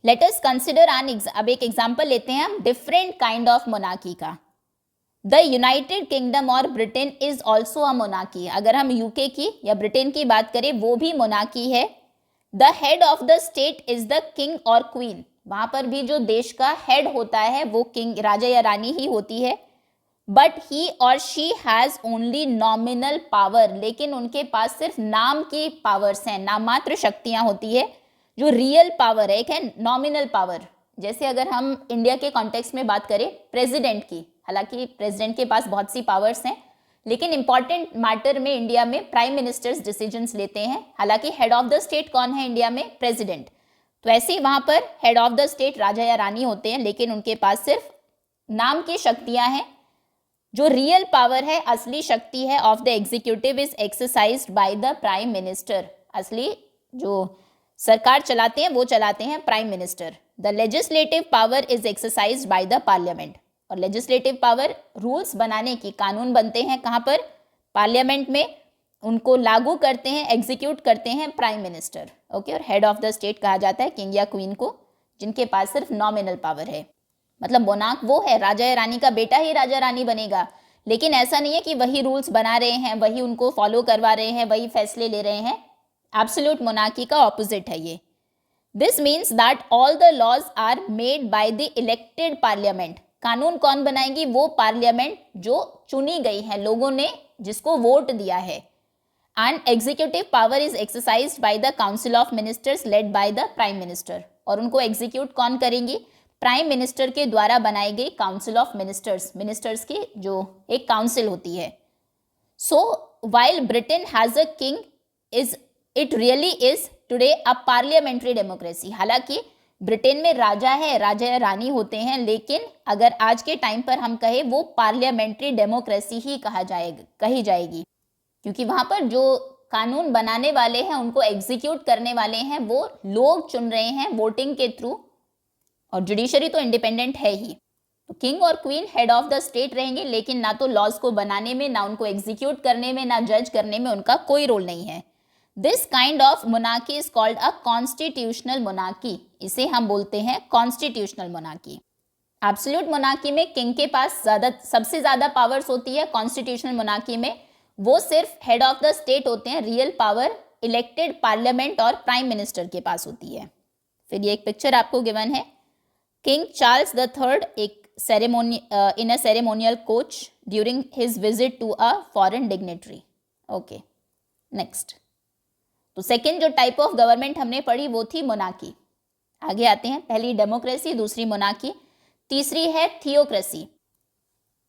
Let us consider अब एक एग्जांपल लेते हैं हम डिफरेंट काइंड ऑफ मोनार्की का। द यूनाइटेड किंगडम और Britain is also a monarchy. अगर हम यूके की या ब्रिटेन की बात करें, वो भी मोनार्की है। The head of the state is the king और क्वीन। वहां पर भी जो देश का हेड होता है वो किंग, राजा या रानी ही होती है। बट ही और she has only nominal power, लेकिन उनके पास सिर्फ नाम की पावर्स हैं, नाममात्र शक्तियां होती है। जो रियल पावर है, एक है नॉमिनल पावर। जैसे अगर हम इंडिया के कॉन्टेक्स्ट में बात करें प्रेसिडेंट की, हालांकि प्रेसिडेंट के पास बहुत सी पावर्स हैं, लेकिन इंपॉर्टेंट मैटर में इंडिया में प्राइम मिनिस्टर्स डिसीजंस लेते हैं। हालांकि हेड ऑफ द स्टेट कौन है इंडिया में? प्रेसिडेंट। तो ऐसे ही वहां पर हेड ऑफ द स्टेट राजा या रानी होते हैं, लेकिन उनके पास सिर्फ नाम की शक्तियां हैं। जो रियल पावर है, असली शक्ति है of the executive is exercised by the prime minister. असली जो सरकार चलाते हैं वो चलाते हैं prime minister. The legislative power is exercised by the parliament. और लेजिस्लेटिव पावर, रूल्स बनाने की, कानून बनते हैं कहाँ पर? पार्लियामेंट में। उनको लागू करते हैं, एग्जीक्यूट करते हैं प्राइम मिनिस्टर। ओके, और हेड ऑफ द स्टेट कहा जाता है किंग या क्वीन को, जिनके पास सिर्फ नॉमिनल पावर है। मतलब मोनार्क वो है, राजा या रानी का बेटा ही राजा रानी बनेगा, लेकिन ऐसा नहीं है कि वही रूल्स बना रहे हैं, वही उनको फॉलो करवा रहे हैं, वही फैसले ले रहे हैं। एब्सोल्यूट मोनार्की का ऑपोजिट है ये। This means that all the laws are made by the elected parliament. कानून कौन बनाएगी? वो पार्लियामेंट जो चुनी गई है, लोगों ने जिसको वोट दिया है। And executive power is exercised by the council of ministers led by the prime minister. और उनको एग्जीक्यूट कौन करेंगे? प्राइम मिनिस्टर के द्वारा बनाई गई काउंसिल ऑफ मिनिस्टर्स, मिनिस्टर्स की जो एक काउंसिल होती है। So while Britain has a king is it really is today a parliamentary democracy. हालांकि ब्रिटेन में राजा है, राजा या रानी होते हैं, लेकिन अगर आज के टाइम पर हम कहें वो पार्लियामेंट्री डेमोक्रेसी ही कही जाएगी, क्योंकि वहां पर जो कानून बनाने वाले हैं, उनको एग्जीक्यूट करने वाले हैं, वो लोग चुन रहे हैं वोटिंग के थ्रू, और जुडिशरी तो इंडिपेंडेंट है ही। तो किंग और queen head of the state रहेंगे, लेकिन ना तो लॉज को बनाने में, ना उनको एग्जीक्यूट करने में, ना जज करने में उनका कोई रोल नहीं है। This kind of monarchy is called a constitutional monarchy. इसे हम बोलते हैं कॉन्स्टिट्यूशनल मोनार्की। एब्सोल्यूट मोनार्की में किंग के पास सबसे ज्यादा पावर्स होती है। कॉन्स्टिट्यूशनल मोनार्की में वो सिर्फ हेड ऑफ द स्टेट होते हैं। रियल पावर इलेक्टेड पार्लियामेंट और प्राइम मिनिस्टर के पास होती है। फिर ये एक पिक्चर आपको गिवन है, किंग चार्ल्स द थर्ड एक in a ceremonial coach during his visit to a foreign dignitary. Okay, next. तो सेकेंड जो टाइप ऑफ गवर्नमेंट हमने पढ़ी वो थी मोनार्की। आगे आते हैं, पहली डेमोक्रेसी, दूसरी मोनार्की, तीसरी है theocracy.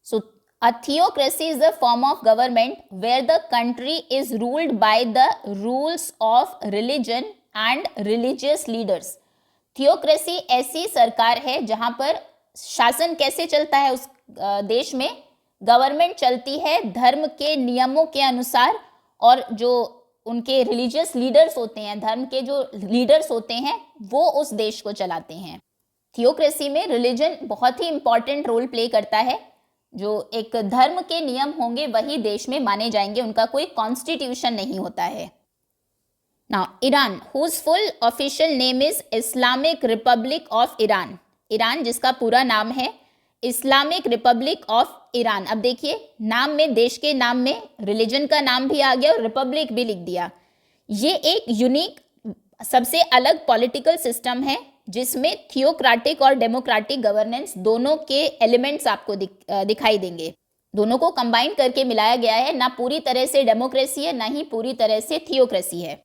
So a theocracy is the form of government where the country is ruled by the rules of religion and religious leaders. Theocracy ऐसी सरकार है जहां पर शासन कैसे चलता है, उस देश में गवर्नमेंट चलती है धर्म के नियमों के अनुसार, और जो उनके रिलीजियस लीडर्स होते हैं, धर्म के जो लीडर्स होते हैं, वो उस देश को चलाते हैं। थियोक्रेसी में रिलीजन बहुत ही इंपॉर्टेंट रोल प्ले करता है। जो एक धर्म के नियम होंगे वही देश में माने जाएंगे, उनका कोई कॉन्स्टिट्यूशन नहीं होता है। Now, Iran, whose full official name is Islamic Republic of Iran. Iran जिसका पूरा नाम है इस्लामिक रिपब्लिक ऑफ ईरान। अब देखिए, नाम में, देश के नाम में रिलीजन का नाम भी आ गया और रिपब्लिक भी लिख दिया। ये एक यूनिक, सबसे अलग पॉलिटिकल सिस्टम है जिसमें थियोक्रेटिक और डेमोक्रेटिक गवर्नेंस दोनों के एलिमेंट्स आपको दिखाई देंगे। दोनों को कंबाइन करके मिलाया गया है। ना पूरी तरह से डेमोक्रेसी है, ना ही पूरी तरह से थियोक्रेसी है।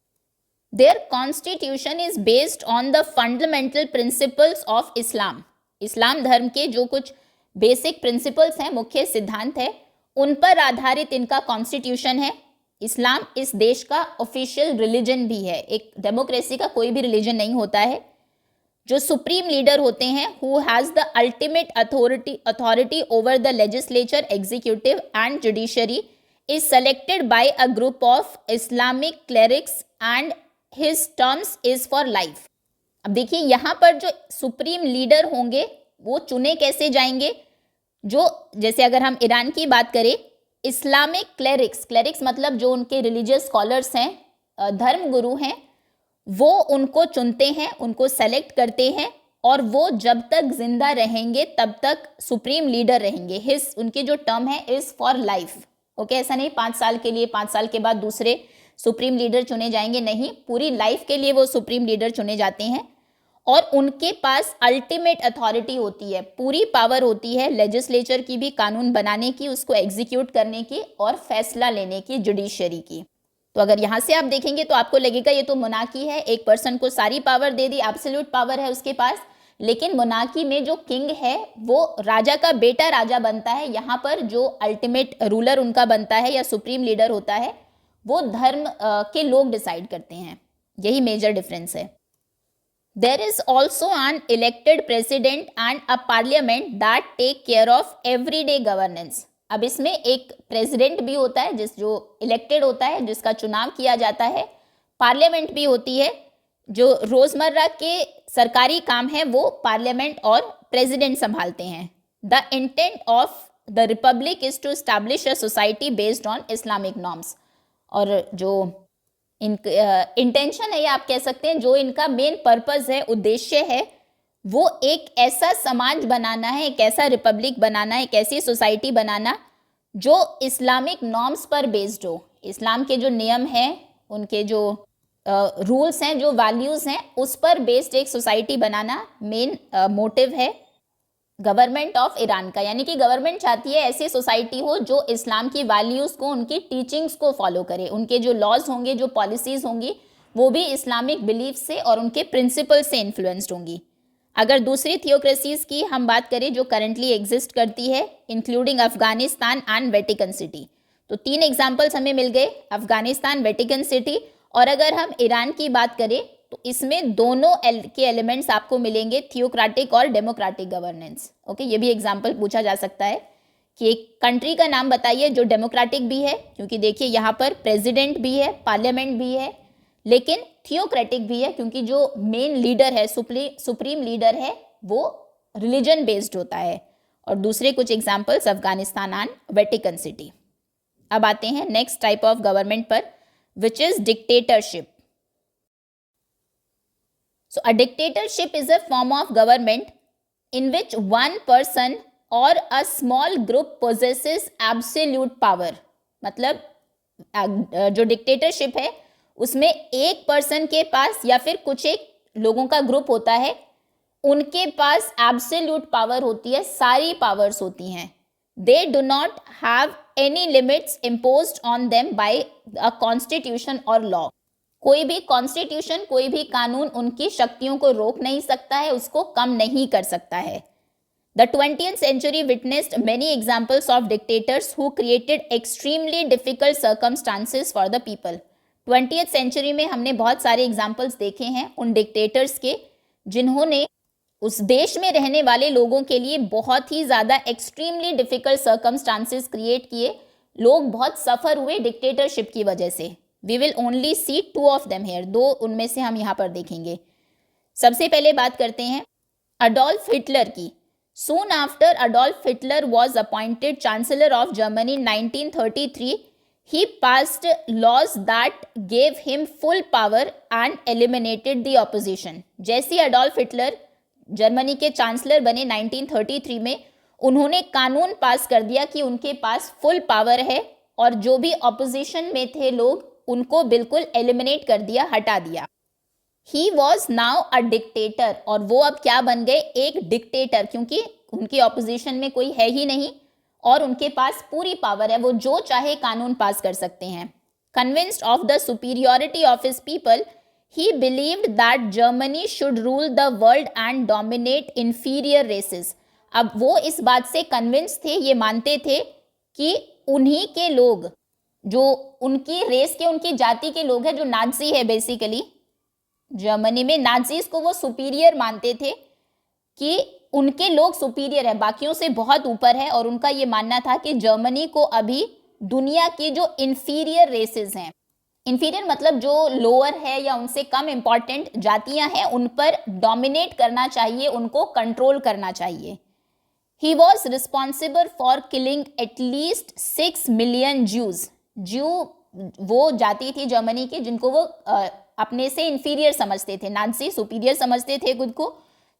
Their constitution is based on the fundamental principles of Islam. इस्लाम धर्म के जो कुछ बेसिक प्रिंसिपल्स हैं, मुख्य सिद्धांत है, उन पर आधारित इनका कॉन्स्टिट्यूशन है। इस्लाम इस देश का ऑफिशियल रिलीजन भी है। एक डेमोक्रेसी का कोई भी रिलीजन नहीं होता है। जो सुप्रीम लीडर होते हैं, who has the ultimate authority over the legislature, executive and judiciary, is selected by a group of Islamic clerics and His terms is for life. अब देखिए, यहाँ पर जो सुप्रीम लीडर होंगे वो चुने कैसे जाएंगे? जो, जैसे अगर हम ईरान की बात करें, इस्लामिक क्लेरिक्स मतलब जो उनके रिलीजियस स्कॉलर्स हैं, धर्म गुरु हैं, वो उनको चुनते हैं, उनको सेलेक्ट करते हैं, और वो जब तक जिंदा रहेंगे तब तक सुप्रीम लीडर रहेंगे। उनकी जो टर्म है इज फॉर लाइफ। ओके, ऐसा नहीं 5 साल के लिए, 5 साल के बाद दूसरे सुप्रीम लीडर चुने जाएंगे, नहीं, पूरी लाइफ के लिए वो सुप्रीम लीडर चुने जाते हैं। और उनके पास अल्टीमेट अथॉरिटी होती है, पूरी पावर होती है लेजिस्लेचर की भी, कानून बनाने की, उसको एग्जीक्यूट करने की, और फैसला लेने की, जुडिशरी की। तो अगर यहाँ से आप देखेंगे तो आपको लगेगा ये तो मोनार्की है, एक पर्सन को सारी पावर दे दी, एब्सोल्यूट पावर है उसके पास। लेकिन मोनार्की में जो किंग है वो राजा का बेटा राजा बनता है। यहाँ पर जो अल्टीमेट रूलर उनका बनता है या सुप्रीम लीडर होता है, वो धर्म के लोग डिसाइड करते हैं। यही मेजर डिफरेंस है। There is also an elected president and a parliament that take care of everyday governance. अब इसमें एक प्रेसिडेंट भी होता है जो इलेक्टेड होता है, जिसका चुनाव किया जाता है। पार्लियामेंट भी होती है, जो रोजमर्रा के सरकारी काम है वो पार्लियामेंट और प्रेसिडेंट संभालते हैं। The intent of the republic is to establish a society based on Islamic norms. और जो इंटेंशन है, या आप कह सकते हैं जो इनका मेन पर्पस है, उद्देश्य है, वो एक ऐसा समाज बनाना है, एक ऐसा रिपब्लिक बनाना है, एक ऐसी सोसाइटी बनाना जो इस्लामिक नॉर्म्स पर बेस्ड हो। इस्लाम के जो नियम हैं, उनके जो रूल्स हैं, जो वैल्यूज़ हैं, उस पर बेस्ड एक सोसाइटी बनाना मेन मोटिव है। गवर्नमेंट ऑफ ईरान का, यानी कि गवर्नमेंट चाहती है ऐसी सोसाइटी हो जो इस्लाम की वैल्यूज़ को, उनकी टीचिंग्स को फॉलो करे, उनके जो लॉज होंगे, जो पॉलिसीज़ होंगी, वो भी इस्लामिक बिलीफ से और उनके प्रिंसिपल से इन्फ्लुएंस्ड होंगी। अगर दूसरी थियोक्रेसीज की हम बात करें जो करंटली एग्जिस्ट करती है, including Afghanistan and Vatican city, तो 3 एग्जाम्पल्स हमें मिल गए, अफगानिस्तान, वेटिकन सिटी। और अगर हम ईरान की बात करें तो इसमें दोनों के एलिमेंट्स आपको मिलेंगे, थियोक्रेटिक और डेमोक्रेटिक गवर्नेंस। ओके, ये भी एग्जाम्पल पूछा जा सकता है कि एक कंट्री का नाम बताइए जो डेमोक्रेटिक भी है, क्योंकि देखिए यहाँ पर प्रेसिडेंट भी है, पार्लियामेंट भी है, लेकिन थियोक्रेटिक भी है क्योंकि जो मेन लीडर है, सुप्रीम लीडर है, वो रिलीजन बेस्ड होता है। और दूसरे कुछ examples Afghanistan and Vatican city. अब आते हैं नेक्स्ट टाइप ऑफ गवर्नमेंट पर, which is dictatorship. So a dictatorship is a form of government in which one person or a small group possesses absolute power। मतलब जो डिक्टेटरशिप है उसमें एक person के पास या फिर कुछ एक लोगों का ग्रुप होता है, उनके पास एब्सोल्यूट पावर होती है, सारी पावर्स होती हैं। They do not have any limits imposed on them by a constitution और लॉ। कोई भी कॉन्स्टिट्यूशन, कोई भी कानून उनकी शक्तियों को रोक नहीं सकता है, उसको कम नहीं कर सकता है। The 20th century witnessed many examples of dictators who created extremely difficult circumstances for the people। 20th century में हमने बहुत सारे एग्जाम्पल्स देखे हैं उन डिक्टेटर्स के जिन्होंने उस देश में रहने वाले लोगों के लिए बहुत ही ज़्यादा एक्सट्रीमली डिफिकल्ट सर्कमस्टांसेस क्रिएट किए। लोग बहुत सफ़र हुए डिक्टेटरशिप की वजह से। We will only see 2 of them here, 2 उनमें से हम यहाँ पर देखेंगे। सबसे पहले बात करते हैं अडोल्फ हिटलर की। Soon after Adolf Hitler was appointed chancellor of Germany in 1933, he passed laws that gave him full power and eliminated the opposition। जैसे अडोल्फ हिटलर जर्मनी के चांसलर बने 1933 में, उन्होंने कानून पास कर दिया कि उनके पास फुल पावर है और जो भी ऑपोजिशन में थे लोग उनको बिल्कुल एलिमिनेट कर दिया, हटा दिया। He was now a dictator, और वो अब क्या बन गए, एक डिक्टेटर, क्योंकि उनकी ऑपोजिशन में कोई है ही नहीं और उनके पास पूरी पावर है, वो जो चाहे कानून पास कर सकते हैं। Convinced of the superiority of his people, he believed that Germany should rule the world and dominate inferior races. अब वो इस बात से कन्विंस थे, ये मानते थे कि उन्हीं के लोग, जो उनकी रेस के, उनकी जाति के लोग हैं, जो नाज़ी है बेसिकली जर्मनी में, नाज़ीज को वो सुपीरियर मानते थे कि उनके लोग सुपीरियर है, बाकियों से बहुत ऊपर है। और उनका ये मानना था कि जर्मनी को अभी दुनिया की जो इंफीरियर रेसेस हैं, इंफीरियर मतलब जो लोअर है या उनसे कम इम्पॉर्टेंट जातियां हैं, उन पर डोमिनेट करना चाहिए, उनको कंट्रोल करना चाहिए। He was responsible for killing at least 6 million Jews. ज्यू वो जाति थी जर्मनी की जिनको वो अपने से इंफीरियर समझते थे, नाज़ी सुपीरियर समझते थे खुद को,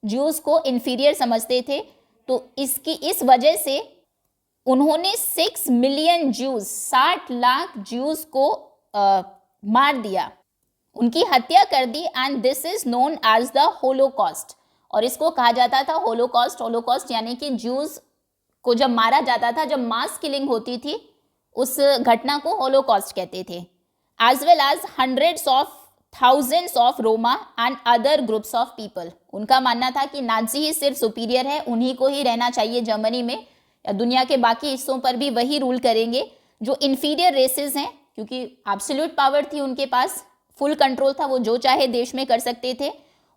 ज्यूज को इंफीरियर समझते थे। तो इस वजह से उन्होंने 6 मिलियन ज्यूज, 60 लाख ज्यूज को मार दिया, उनकी हत्या कर दी। And this is known as the Holocaust, और इसको कहा जाता था होलोकॉस्ट। होलोकॉस्ट यानी कि ज्यूज को जब मारा जाता था, जब मास किलिंग होती थी, उस घटना को होलोकॉस्ट कहते थे। As well as hundreds of thousands of Roma and other groups of people. उनका मानना था कि नाज़ी ही सिर्फ सुपीरियर है, उन्हीं को ही रहना चाहिए जर्मनी में, या दुनिया के बाकी हिस्सों पर भी वही रूल करेंगे। जो इंफीरियर रेसेस हैं, क्योंकि एब्सोल्यूट पावर थी उनके पास, फुल कंट्रोल था, वो जो चाहे देश में कर सकते थे,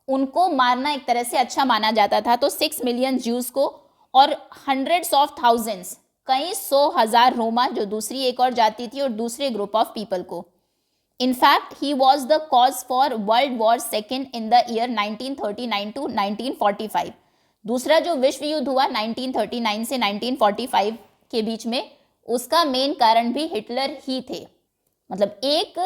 उनको मारना एक तरह से अच्छा माना जाता था। तो 6 मिलियन ज्यूज को और हंड्रेड्स ऑफ थाउजेंड्स, कई 100,000 रोमा, जो दूसरी एक और जाति थी, और दूसरे ग्रुप ऑफ पीपल को। In fact, he was the cause for World War II in the year 1939 to 1945। दूसरा जो विश्व युद्ध हुआ 1939 से 1945 के बीच में, उसका मेन कारण भी हिटलर ही थे। मतलब एक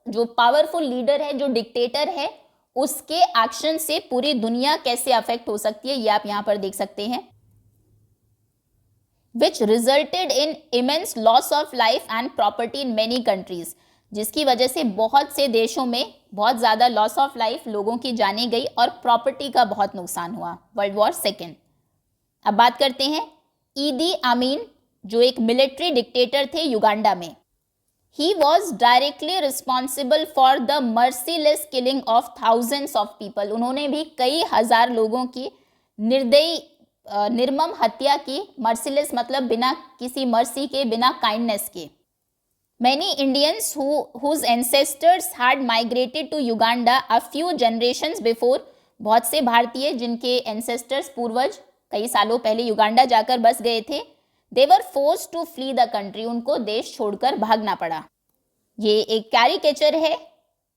जो पावरफुल लीडर है, जो डिक्टेटर है, उसके एक्शन से पूरी दुनिया कैसे अफेक्ट हो सकती है, ये आप यहाँ पर देख सकते हैं। Which resulted in immense loss of life and property in many countries। जिसकी वजह से बहुत से देशों में बहुत ज़्यादा लॉस ऑफ लाइफ, लोगों की जाने गई, और प्रॉपर्टी का बहुत नुकसान हुआ। World war II। अब बात करते हैं ईदी अमीन, जो एक मिलिट्री डिक्टेटर थे युगांडा में। He was directly responsible for the merciless killing of thousands of people. उन्होंने भी कई हजार लोगों की निर्मम हत्या की। merciless मतलब बिना किसी मर्सी के, बिना काइंडनेस के। Many Indians whose ancestors had migrated to Uganda a few generations before, बहुत से भारतीय जिनके ancestors पूर्वज कई सालों पहले युगांडा जाकर बस गए थे, they were forced to flee the country. उनको देश छोड़कर भागना पड़ा। ये एक कैरिकेचर है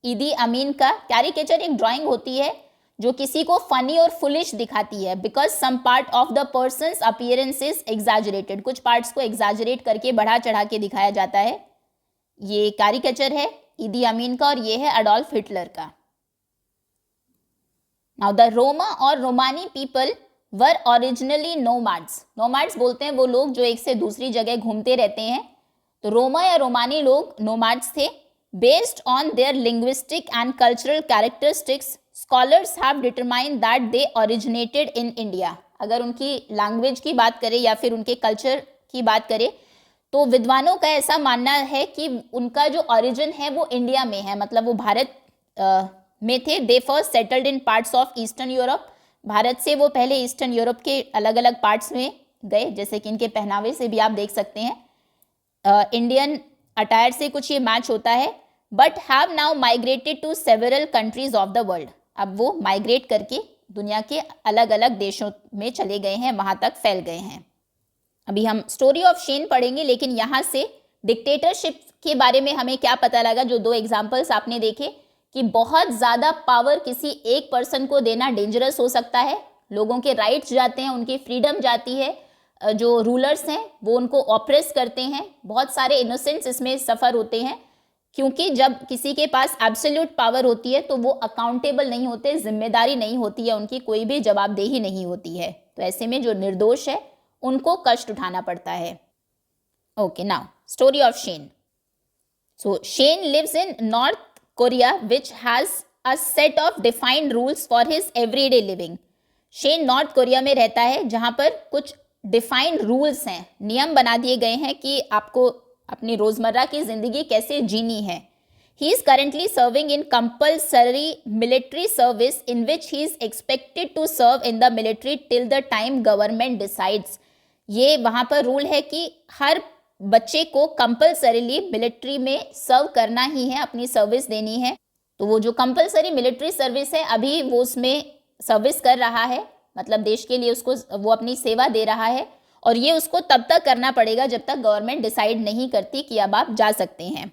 ईदी अमीन का। कैरिकेचर एक ड्राइंग होती है जो किसी को फनी और फुलिश दिखाती है, because some part of the person's appearance is exaggerated. कुछ पार्ट्स को एग्जैजरेट करके बढ़ा चढ़ा के दिखाया जाता है। ये कैरिकेचर है ईदी अमीन का और ये है अडोल्फ हिटलर का। नाउ द रोमा और Romani people were originally nomads. Nomads बोलते हैं वो लोग जो एक से दूसरी जगह घूमते रहते हैं। तो रोमा या रोमानी लोग नोमैड्स थे। Based on their linguistic and cultural characteristics, scholars have determined that they originated in India. अगर उनकी लैंग्वेज की बात करें या फिर उनके कल्चर की बात करें तो विद्वानों का ऐसा मानना है कि उनका जो ओरिजिन है वो इंडिया में है, मतलब वो भारत में थे। They first settled in parts of eastern Europe. Bharat से वो पहले ईस्टर्न यूरोप के अलग अलग पार्ट्स में गए, जैसे कि इनके पहनावे से भी आप देख सकते हैं। इंडियन अटायर से कुछ ये मैच होता है। But have now migrated to several countries of the world. अब वो माइग्रेट करके दुनिया के अलग अलग देशों में चले गए हैं, वहां तक फैल गए हैं। अभी हम स्टोरी ऑफ शेन पढ़ेंगे, लेकिन यहाँ से डिक्टेटरशिप के बारे में हमें क्या पता लगा। जो दो एग्जाम्पल्स आपने देखे कि बहुत ज़्यादा पावर किसी एक पर्सन को देना डेंजरस हो सकता है। लोगों के राइट्स जाते हैं, उनकी फ्रीडम जाती है, जो रूलर्स हैं वो उनको ऑप्रेस करते हैं। बहुत सारे इनोसेंट्स इसमें सफ़र होते हैं, क्योंकि जब किसी के पास एब्सोल्यूट पावर होती है तो वो अकाउंटेबल नहीं होते, जिम्मेदारी नहीं होती है, उनकी कोई भी जवाबदेही नहीं होती है। तो ऐसे में जो निर्दोष है उनको कष्ट उठाना पड़ता है। Okay, now story of Shen. So Shen lives in North Korea which has a set of defined rules for his everyday living. Shen North Korea में रहता है जहाँ पर कुछ डिफाइंड रूल्स हैं, नियम बना दिए गए हैं कि आपको अपनी रोजमर्रा की जिंदगी कैसे जीनी है। He is currently serving in compulsory military service in which he is expected to serve in the military till the time government decides. ये वहाँ पर रूल है कि हर बच्चे को कंपल्सरीली मिलिट्री में सर्व करना ही है, अपनी सर्विस देनी है। तो वो जो कंपल्सरी मिलिट्री सर्विस है अभी वो उसमें सर्विस कर रहा है, मतलब देश के लिए उसको वो अपनी सेवा दे रहा है, और ये उसको तब तक करना पड़ेगा जब तक गवर्नमेंट डिसाइड नहीं करती कि अब आप जा सकते हैं।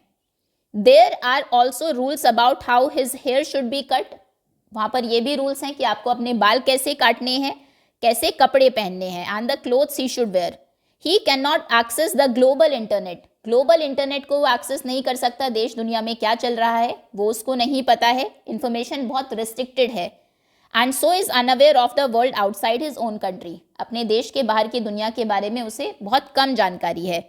There are also rules about how his hair should be cut. वहाँ पर ये भी रूल्स हैं कि आपको अपने बाल कैसे काटने हैं, कैसे कपड़े पहनने हैं, and the clothes he should wear. He can not access the global internet. Global internet को वो एक्सेस नहीं कर सकता। देश दुनिया में क्या चल रहा है वो उसको नहीं पता है, इन्फॉर्मेशन बहुत रिस्ट्रिक्टेड है। And so is unaware of the world outside his own country. अपने देश के बाहर की दुनिया के बारे में उसे बहुत कम जानकारी है।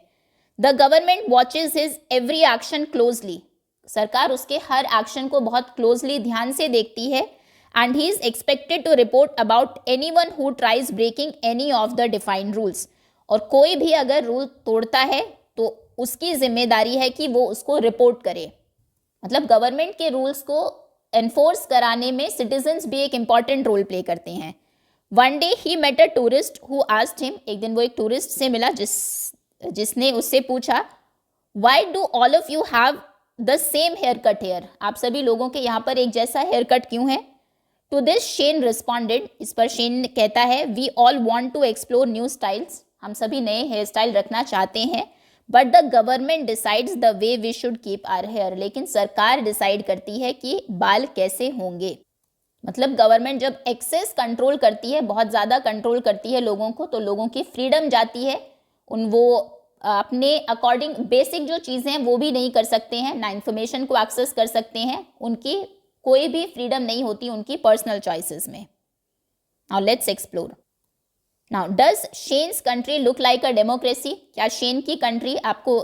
The government watches his every action closely. सरकार उसके हर एक्शन को बहुत क्लोजली ध्यान से देखती है। And he is expected to report about anyone who tries breaking any of the defined rules. और कोई भी अगर रूल तोड़ता है तो उसकी जिम्मेदारी है कि वो उसको रिपोर्ट करे। मतलब गवर्नमेंट के रूल्स को एनफोर्स कराने में सिटीजन्स भी एक इम्पॉर्टेंट रोल प्ले करते हैं। One day he met a tourist who asked him. एक दिन वो एक टूरिस्ट से मिला जिसने उससे पूछा, why do all of you have the same hair cut hair. आप सभी लोगों के यहाँ पर एक जैसा हेयर कट क्यों है। To this Shen responded. इस पर शेन कहता है, we all want to explore new styles. हम सभी नए हेयर स्टाइल रखना चाहते हैं। But the government decides the way we should keep our hair. लेकिन सरकार डिसाइड करती है कि बाल कैसे होंगे। मतलब गवर्नमेंट जब एक्सेस कंट्रोल करती है, बहुत ज़्यादा कंट्रोल करती है लोगों को, तो लोगों की फ्रीडम जाती है। वो अपने अकॉर्डिंग बेसिक जो चीज़ें हैं वो भी नहीं कर सकते हैं, ना इन्फॉर्मेशन को एक्सेस कर सकते हैं। उनकी कोई भी फ्रीडम नहीं होती उनकी पर्सनल चॉइसेस में। Now let's explore. Now does Shen's country look like a democracy. क्या शेन की कंट्री आपको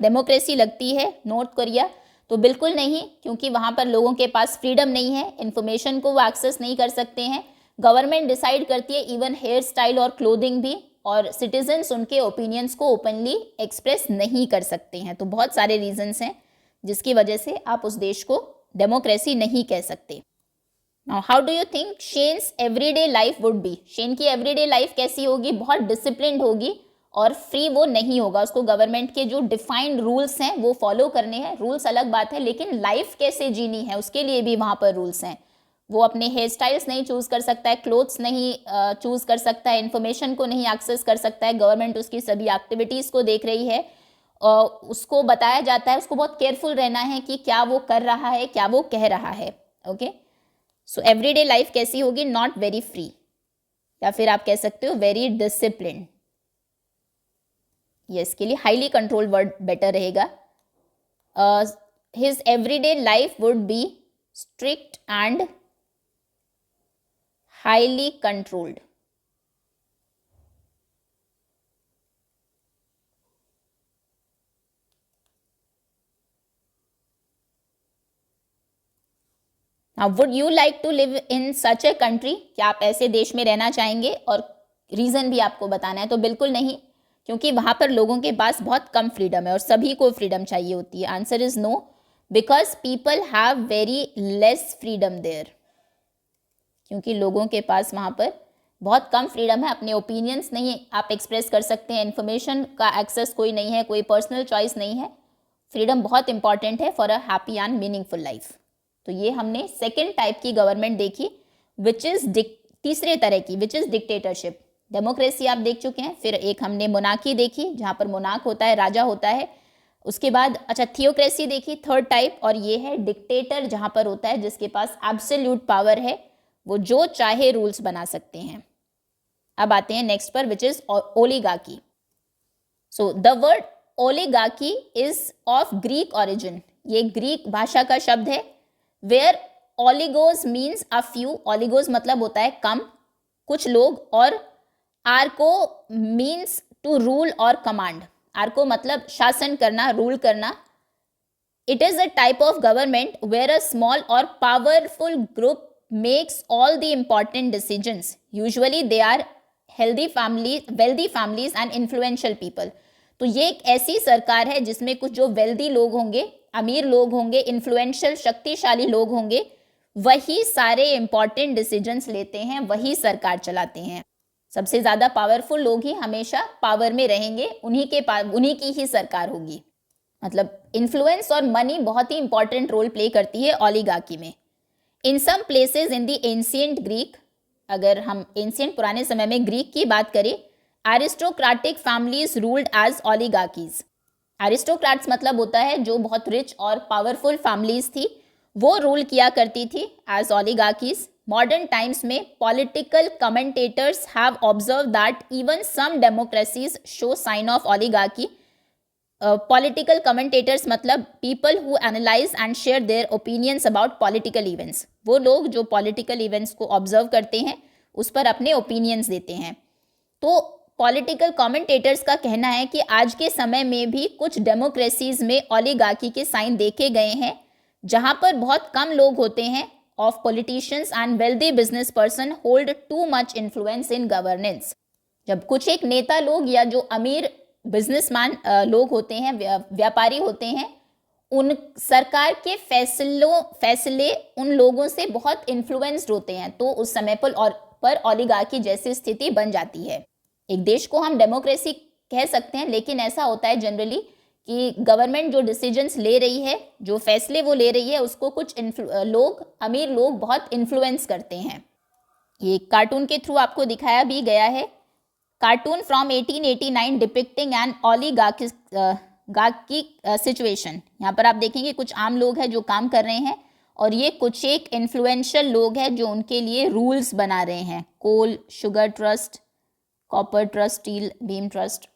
डेमोक्रेसी लगती है नॉर्थ कोरिया। तो बिल्कुल नहीं, क्योंकि वहाँ पर लोगों के पास फ्रीडम नहीं है, इन्फॉर्मेशन को वो एक्सेस नहीं कर सकते हैं, गवर्नमेंट डिसाइड करती है इवन हेयर स्टाइल और क्लोथिंग भी, और सिटीजन्स उनके ओपिनियंस को ओपनली एक्सप्रेस नहीं कर सकते हैं। तो बहुत सारे रीजंस हैं जिसकी वजह से आप उस देश को डेमोक्रेसी नहीं कह सकते। Now how do you think Shen's everyday life would be? Shen की एवरीडे लाइफ कैसी होगी? बहुत डिसिप्लिन्ड होगी और फ्री वो नहीं होगा। उसको गवर्नमेंट के जो डिफाइंड रूल्स हैं वो फॉलो करने हैं। रूल्स अलग बात है, लेकिन लाइफ कैसे जीनी है उसके लिए भी वहाँ पर रूल्स हैं। वो अपने हेयर स्टाइल्स नहीं चूज़ कर सकता है, क्लोथ्स नहीं चूज़ कर सकता है, इन्फॉर्मेशन को नहीं एक्सेस कर सकता है। गवर्नमेंट उसकी सभी एक्टिविटीज़ को देख रही है, उसको बताया जाता है, उसको बहुत केयरफुल रहना है कि क्या वो कर रहा है, क्या वो कह रहा है। ओके, सो एवरीडे लाइफ कैसी होगी? नॉट वेरी फ्री, या फिर आप कह सकते हो वेरी डिसिप्लिन। ये इसके लिए हाईली कंट्रोल्ड वर्ड बेटर रहेगा। His everyday life would be strict and highly controlled. Now, would you like to live in such a country? क्या आप ऐसे देश में रहना चाहेंगे? और रीज़न भी आपको बताना है। तो बिल्कुल नहीं, क्योंकि वहाँ पर लोगों के पास बहुत कम फ्रीडम है और सभी को फ्रीडम चाहिए होती है। Answer is no, because people have very less freedom there. क्योंकि लोगों के पास वहाँ पर बहुत कम फ्रीडम है, अपने ओपिनियंस नहीं आप एक्सप्रेस कर सकते हैं, इन्फॉर्मेशन का एक्सेस कोई नहीं है, कोई पर्सनल चॉइस नहीं है। फ्रीडम बहुत इंपॉर्टेंट है for a happy and meaningful life. तो ये हमने सेकेंड टाइप की गवर्नमेंट देखी, विच इज़ तीसरे तरह की, विच इज़ डिक्टेटरशिप। डेमोक्रेसी आप देख चुके हैं, फिर एक हमने मोनार्की देखी जहाँ पर मोनार्क होता है, राजा होता है। उसके बाद अच्छा थियोक्रेसी देखी, थर्ड टाइप, और ये है डिक्टेटर, जहाँ पर होता है जिसके पास एब्सोल्यूट पावर है, वो जो चाहे रूल्स बना सकते हैं। अब आते हैं नेक्स्ट पर, which is oligarchy. So the word oligarchy is of Greek origin. ये ग्रीक भाषा का शब्द है। Where oligos means a few, oligos मतलब होता है कम, कुछ लोग, और आर्को मीन्स टू रूल और कमांड। आर्को मतलब शासन करना, रूल करना। It is a type of government where a small और powerful group makes all the important decisions. Usually they are wealthy families and influential people. तो ये एक ऐसी सरकार है जिसमें कुछ जो वेल्दी लोग होंगे, अमीर लोग होंगे, इन्फ्लुएंशियल शक्तिशाली लोग होंगे, वही सारे इंपॉर्टेंट डिसीजंस लेते हैं, वही सरकार चलाते हैं। सबसे ज़्यादा पावरफुल लोग ही हमेशा पावर में रहेंगे, उन्हीं की ही सरकार होगी। मतलब इन्फ्लुएंस और मनी बहुत ही इंपॉर्टेंट रोल प्ले करती है ओलिगार्की में। In some places in the ancient Greek, अगर हम एंशिएंट पुराने समय में ग्रीक की बात करें, aristocratic families ruled as oligarchies. Aristocrats मतलब होता है जो बहुत रिच और पावरफुल फैमिलीज थी, वो रूल किया करती थी एज ओलिगार्कीज। मॉडर्न टाइम्स में political commentators have observe that even some democracies show sign of oligarchy. Political commentators मतलब people who analyse and share their opinions about political events. वो लोग जो पॉलिटिकल इवेंट्स को observe करते हैं, उस पर अपने ओपिनियंस देते हैं। तो पॉलिटिकल कमेंटेटर्स का कहना है कि आज के समय में भी कुछ डेमोक्रेसीज में ओलिगार्की के साइन देखे गए हैं, जहां पर बहुत कम लोग होते हैं of politicians and wealthy business person hold too much influence in governance. जब कुछ एक नेता लोग या जो अमीर बिजनेसमैन लोग होते हैं, व्यापारी होते हैं, उन सरकार के फैसले उन लोगों से बहुत इन्फ्लुएंस्ड होते हैं, तो उस समय पर ओलिगार्की जैसी स्थिति बन जाती है। एक देश को हम डेमोक्रेसी कह सकते हैं, लेकिन ऐसा होता है जनरली कि गवर्नमेंट जो डिसीजंस ले रही है, जो फैसले वो ले रही है, उसको कुछ अमीर लोग बहुत इन्फ्लुएंस करते हैं। ये कार्टून के थ्रू आपको दिखाया भी गया है। Cartoon from 1889 depicting an oligarchy situation. यहाँ पर आप देखेंगे कुछ आम लोग हैं जो काम कर रहे हैं, और ये कुछ एक इन्फ्लुएंशियल लोग हैं जो उनके लिए रूल्स बना रहे हैं। Coal, sugar trust, copper trust, steel, beef trust.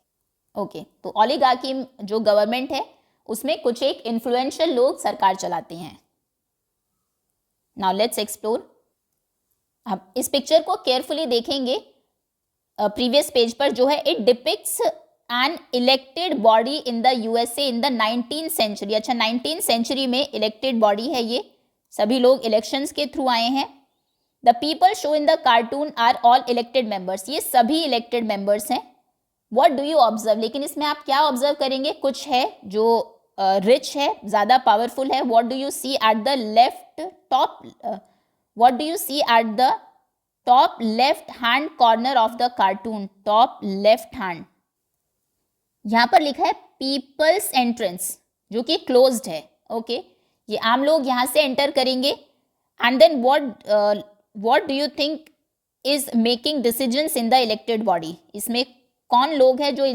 Okay, तो ओलिगार्की जो गवर्नमेंट है उसमें कुछ एक इन्फ्लुएंशियल लोग सरकार चलाते हैं। Now let's explore. अब इस पिक्चर को केयरफुली देखेंगे, प्रीवियस पेज पर जो है, it depicts an elected body in the USA in the 19th century. अच्छा, 19th सेंचुरी में इलेक्टेड बॉडी है ये, सभी लोग इलेक्शंस के थ्रू आए हैं। The people show in the cartoon are all elected members, ये सभी इलेक्टेड मेंबर्स हैं. व्हाट डू यू ऑब्जर्व, लेकिन इसमें आप क्या ऑब्जर्व करेंगे, कुछ है जो रिच है, ज्यादा पावरफुल है. What do you see at the left top, what do you see at the top left hand corner of the cartoon, top left hand. यहां पर लिखा है पीपल्स एंट्रेंस, जो कि क्लोज्ड है. ओके, ये आम लोग यहां से एंटर करेंगे. And then what do you think is making decisions in the elected body, इसमें कौन लोग हैं जो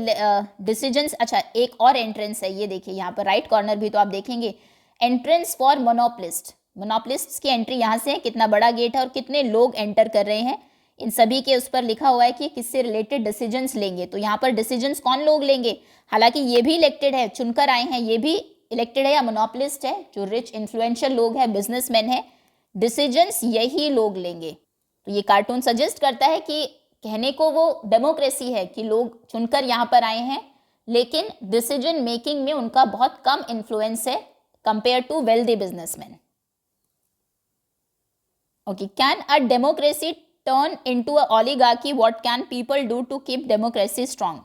डिसीजंस. अच्छा, एक और एंट्रेंस है, ये देखिए यहाँ पर राइट कॉर्नर भी तो आप देखेंगे, एंट्रेंस फॉर मोनोपलिस्ट. मोनोपलिस्ट की एंट्री यहाँ से है, कितना बड़ा गेट है और कितने लोग एंटर कर रहे हैं. इन सभी के उस पर लिखा हुआ है कि किससे रिलेटेड डिसीजंस लेंगे. तो यहाँ पर डिसीजंस कौन लोग लेंगे, हालांकि ये भी इलेक्टेड है, चुनकर आए हैं, ये भी इलेक्टेड है या मोनोपलिस्ट है, जो रिच इन्फ्लुएंशियल लोग हैं, बिजनेसमैन है, डिसीजंस यही लोग लेंगे. तो ये कार्टून सजेस्ट करता है कि कहने को वो डेमोक्रेसी है कि लोग चुनकर यहाँ पर आए हैं, लेकिन डिसीजन मेकिंग में उनका बहुत कम इन्फ्लुएंस है compare to wealthy businessman. Okay, can a democracy turn into a oligarchy, what can people do to keep democracy strong.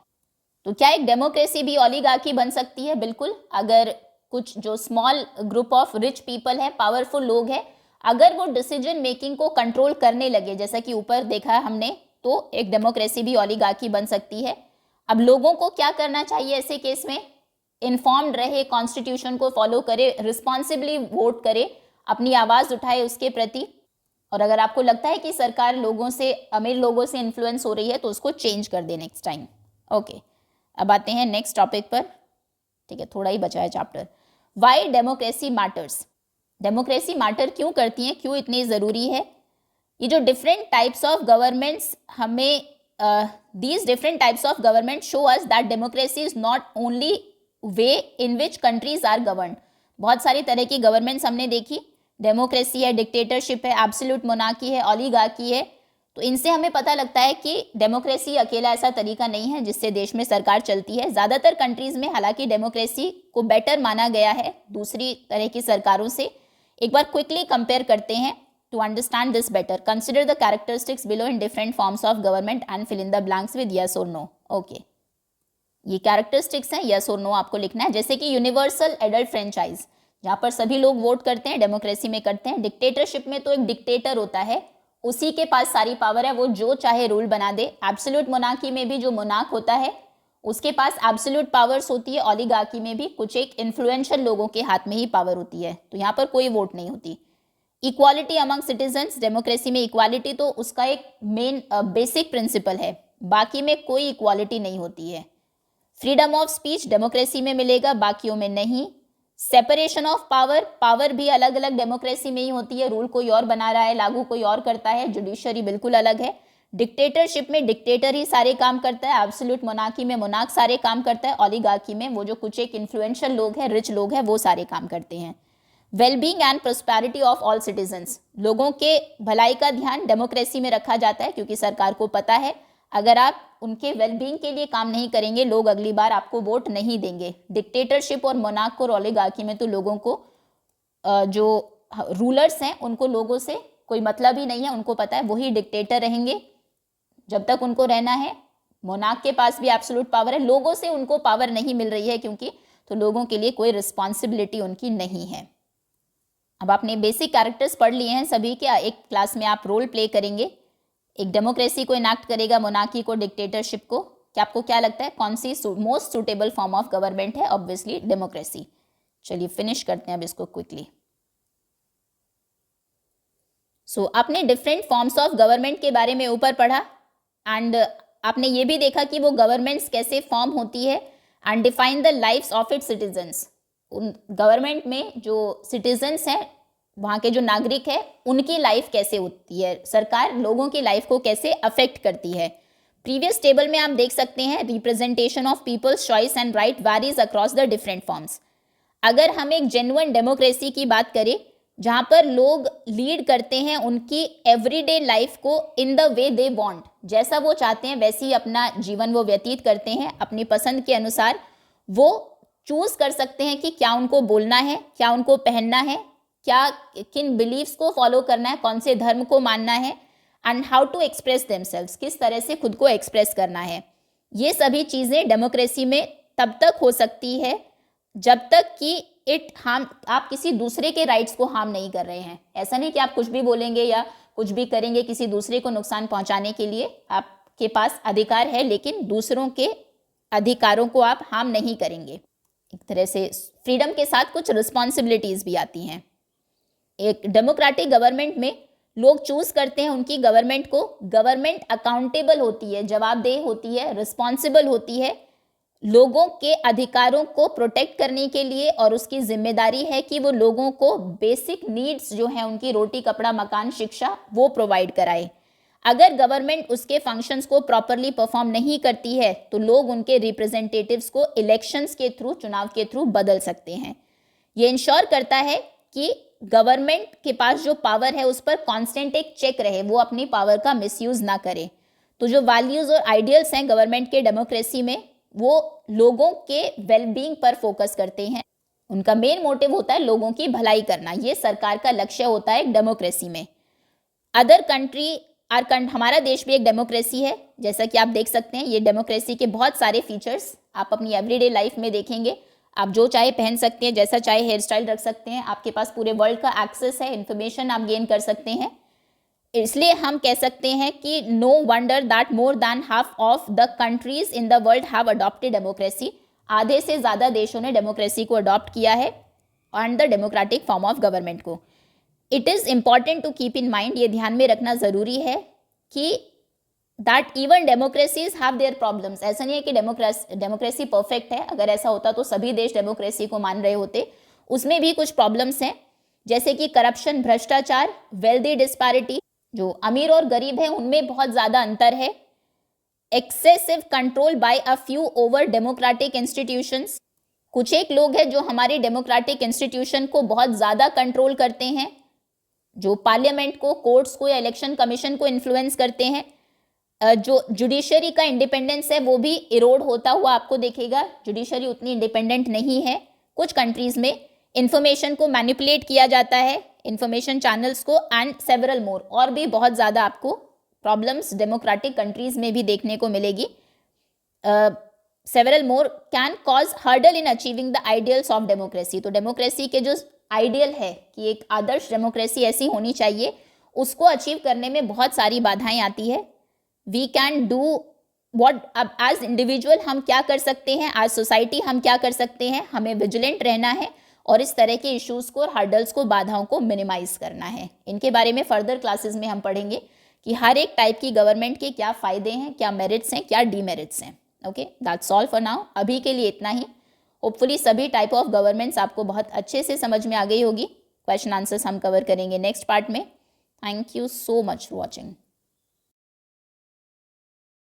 तो क्या एक डेमोक्रेसी भी ओलिगार्की बन सकती है? बिल्कुल. अगर कुछ जो small group of rich people है, पावरफुल लोग हैं, अगर वो डिसीजन मेकिंग को कंट्रोल करने लगे, जैसा कि ऊपर देखा हमने, तो एक डेमोक्रेसी भी ओलिगार्की बन सकती है. अब लोगों को क्या करना चाहिए ऐसे केस में? इन्फॉर्म्ड रहे, कॉन्स्टिट्यूशन को फॉलो करे, रिस्पॉन्सिबली वोट करे, अपनी आवाज़ उठाए उसके प्रति. और अगर आपको लगता है कि सरकार लोगों से, अमीर लोगों से इन्फ्लुएंस हो रही है, तो उसको चेंज कर दे नेक्स्ट टाइम. ओके, अब आते हैं नेक्स्ट टॉपिक पर. ठीक है, थोड़ा ही बचा है chapter. Why democracy matters. Democracy matter क्यों करती है, क्यों इतनी ज़रूरी है? ये जो डिफरेंट टाइप्स ऑफ गवर्नमेंट्स हमें, these different types of government show us that democracy is not only way in which countries are govern. बहुत सारी तरह की गवर्नमेंट्स हमने देखी, डेमोक्रेसी है, डिक्टेटरशिप है, एब्सोल्यूट मोनार्की है, ओलिगार्की है. तो इनसे हमें पता लगता है कि डेमोक्रेसी अकेला ऐसा तरीका नहीं है जिससे देश में सरकार चलती है. ज़्यादातर कंट्रीज़ में हालांकि डेमोक्रेसी को बेटर माना गया है दूसरी तरह की सरकारों से. एक बार क्विकली कंपेयर करते हैं to understand this better. Consider the characteristics below in different forms of government and fill in the blanks with yes और नो. ओके, ये कैरेक्टरिस्टिक्स हैं, यस और नो आपको लिखना है. जैसे कि यूनिवर्सल एडल्ट फ्रेंचाइज, जहाँ पर सभी लोग वोट करते हैं, डेमोक्रेसी में करते हैं. डिक्टेटरशिप में तो एक डिक्टेटर होता है, उसी के पास सारी पावर है, वो जो चाहे रूल बना दे. एब्सोल्यूट मोनार्की में भी जो मोनार्क होता है उसके पास एब्सोल्यूट पावर्स होती है. ओलिगार्की में भी कुछ एक इन्फ्लुएंशियल लोगों के हाथ में ही पावर होती है, तो यहाँ पर कोई वोट नहीं होती. इक्वालिटी अमंग सिटीजन्स, डेमोक्रेसी में इक्वालिटी तो उसका एक मेन बेसिक प्रिंसिपल है, बाकी में कोई इक्वालिटी नहीं होती है. फ्रीडम ऑफ स्पीच डेमोक्रेसी में मिलेगा, बाकियों में नहीं. सेपरेशन ऑफ पावर, पावर भी अलग अलग डेमोक्रेसी में ही होती है, रूल कोई और बना रहा है, लागू कोई और करता है. जुडिशरी बिल्कुल अलग है. डिक्टेटरशिप में डिक्टेटर ही सारे काम करता है, एब्सोल्यूट मोनार्की में मोनार्क सारे काम करता है, ओलिगार्की में वो जो कुछ एक इन्फ्लुएंशियल लोग हैं, रिच लोग हैं, वो सारे काम करते हैं. Wellbeing and prosperity of all citizens, लोगों के भलाई का ध्यान डेमोक्रेसी में रखा जाता है, क्योंकि सरकार को पता है अगर आप उनके वेलबींग के लिए काम नहीं करेंगे, लोग अगली बार आपको वोट नहीं देंगे. डिक्टेटरशिप और मोनार्क और ओलिगार्की में तो लोगों को, जो रूलर्स हैं, उनको लोगों से कोई मतलब ही नहीं है, उनको पता है वही डिक्टेटर रहेंगे जब तक उनको रहना है. मोनार्क के पास भी एब्सोल्यूट पावर है, लोगों से उनको पावर नहीं मिल रही है क्योंकि, तो लोगों के लिए कोई रिस्पॉन्सिबिलिटी उनकी नहीं है. अब आपने बेसिक कैरेक्टर्स पढ़ लिए हैं सभी के. एक क्लास में आप रोल प्ले करेंगे, एक डेमोक्रेसी को इनैक्ट करेगा, मोनार्की को, डिक्टेटरशिप को. क्या आपको क्या लगता है कौन सी most suitable form of government है? Obviously democracy. चलिए फिनिश करते हैं अब इसको क्विकली. सो आपने डिफरेंट फॉर्म्स ऑफ गवर्नमेंट के बारे में ऊपर पढ़ा, एंड आपने ये भी देखा कि वो गवर्नमेंट्स कैसे फॉर्म होती है, and define the lifes of its citizens. उन गवर्नमेंट में जो सिटीजन्स हैं, वहाँ के जो नागरिक है, उनकी लाइफ कैसे होती है, सरकार लोगों की लाइफ को कैसे अफेक्ट करती है. प्रीवियस टेबल में आप देख सकते हैं representation of people's choice and right varies across the different forms. अगर हम एक जेन्युइन डेमोक्रेसी की बात करें, जहाँ पर लोग लीड करते हैं उनकी एवरीडे लाइफ को in the way they want, जैसा वो चाहते हैं वैसे ही अपना जीवन वो व्यतीत करते हैं, अपनी पसंद के अनुसार वो चूज कर सकते हैं कि क्या उनको बोलना है, क्या उनको पहनना है, क्या किन बिलीव्स को फॉलो करना है, कौन से धर्म को मानना है, and how to express themselves, किस तरह से खुद को एक्सप्रेस करना है। ये सभी चीज़ें डेमोक्रेसी में तब तक हो सकती है जब तक कि आप किसी दूसरे के राइट्स को हार्म नहीं कर रहे हैं। ऐसा नहीं कि आप कुछ भी बोलेंगे या कुछ भी करेंगे किसी दूसरे को नुकसान पहुंचाने के लिए, आपके पास अधिकार है, लेकिन दूसरों के अधिकारों को आप हार्म नहीं करेंगे। एक तरह से फ्रीडम के साथ कुछ रिस्पॉन्सिबिलिटीज भी आती हैं। एक डेमोक्रेटिक गवर्नमेंट में लोग चूज करते हैं उनकी गवर्नमेंट को, गवर्नमेंट अकाउंटेबल होती है, जवाबदेह होती है, रिस्पॉन्सिबल होती है लोगों के अधिकारों को प्रोटेक्ट करने के लिए, और उसकी जिम्मेदारी है कि वो लोगों को बेसिक नीड्स जो हैं उनकी रोटी कपड़ा मकान शिक्षा वो प्रोवाइड कराए। अगर गवर्नमेंट उसके फंक्शंस को प्रॉपरली परफॉर्म नहीं करती है तो लोग उनके रिप्रेजेंटेटिव्स को इलेक्शंस के थ्रू, चुनाव के थ्रू बदल सकते हैं। ये इंश्योर करता है कि गवर्नमेंट के पास जो पावर है उस पर कांस्टेंट एक चेक रहे, वो अपनी पावर का मिसयूज ना करे। तो जो वैल्यूज और आइडियल्स हैं गवर्नमेंट के डेमोक्रेसी में, वो लोगों के वेलबींग पर फोकस करते हैं। उनका मेन मोटिव होता है लोगों की भलाई करना, ये सरकार का लक्ष्य होता है डेमोक्रेसी में। अदर कंट्री हमारा देश भी एक डेमोक्रेसी है, जैसा कि आप देख सकते हैं। ये डेमोक्रेसी के बहुत सारे फीचर्स आप अपनी एवरीडे लाइफ में देखेंगे। आप जो चाहे पहन सकते हैं, जैसा चाहे हेयर स्टाइल रख सकते हैं, आपके पास पूरे वर्ल्ड का एक्सेस है, इंफॉर्मेशन आप गेन कर सकते हैं। इसलिए हम कह सकते हैं कि no wonder that more than half of the countries in the world have adopted democracy. आधे से ज़्यादा देशों ने डेमोक्रेसी को अडॉप्ट किया है and the democratic form of government को। It is important to keep in mind, ये ध्यान में रखना ज़रूरी है कि that even democracies have their problems. ऐसा नहीं है कि डेमोक्रेसी परफेक्ट है, अगर ऐसा होता तो सभी देश डेमोक्रेसी को मान रहे होते। उसमें भी कुछ प्रॉब्लम्स हैं, जैसे कि करप्शन, भ्रष्टाचार, वेल्दी डिस्पैरिटी, जो अमीर और गरीब है उनमें बहुत ज़्यादा अंतर है, excessive control by a few over democratic institutions. कुछ एक लोग हैं जो हमारी डेमोक्रेटिक इंस्टीट्यूशन को बहुत ज़्यादा कंट्रोल करते हैं, जो पार्लियामेंट को, कोर्ट्स को या इलेक्शन कमीशन को इन्फ्लुएंस करते हैं। जो जुडिशरी का इंडिपेंडेंस है वो भी इरोड होता हुआ आपको देखेगा। जुडिशरी उतनी इंडिपेंडेंट नहीं है। कुछ कंट्रीज में इंफॉर्मेशन को मैनिपुलेट किया जाता है, इंफॉर्मेशन चैनल्स को, एंड सेवरल मोर, और भी बहुत ज़्यादा आपको प्रॉब्लम्स डेमोक्रेटिक कंट्रीज में भी देखने को मिलेगी। Several more can cause hurdle in achieving the ideals of democracy. तो डेमोक्रेसी के जो आइडियल है कि एक आदर्श डेमोक्रेसी ऐसी होनी चाहिए, उसको अचीव करने में बहुत सारी बाधाएं आती है। वी कैन डू व्हाट, अब एज इंडिविजुअल हम क्या कर सकते हैं, एज सोसाइटी हम क्या कर सकते हैं, हमें विजिलेंट रहना है और इस तरह के इश्यूज को, हर्डल्स को, बाधाओं को मिनिमाइज करना है। इनके बारे में फर्दर क्लासेस में हम पढ़ेंगे कि हर एक टाइप की गवर्नमेंट के क्या फ़ायदे हैं, क्या मेरिट्स हैं, क्या डीमेरिट्स हैं। Okay, that's all for now. अभी के लिए इतना ही। होपफुली सभी टाइप ऑफ गवर्नमेंट्स आपको बहुत अच्छे से समझ में आ गई होगी। क्वेश्चन आंसर्स हम कवर करेंगे नेक्स्ट पार्ट में। Thank you so much for watching.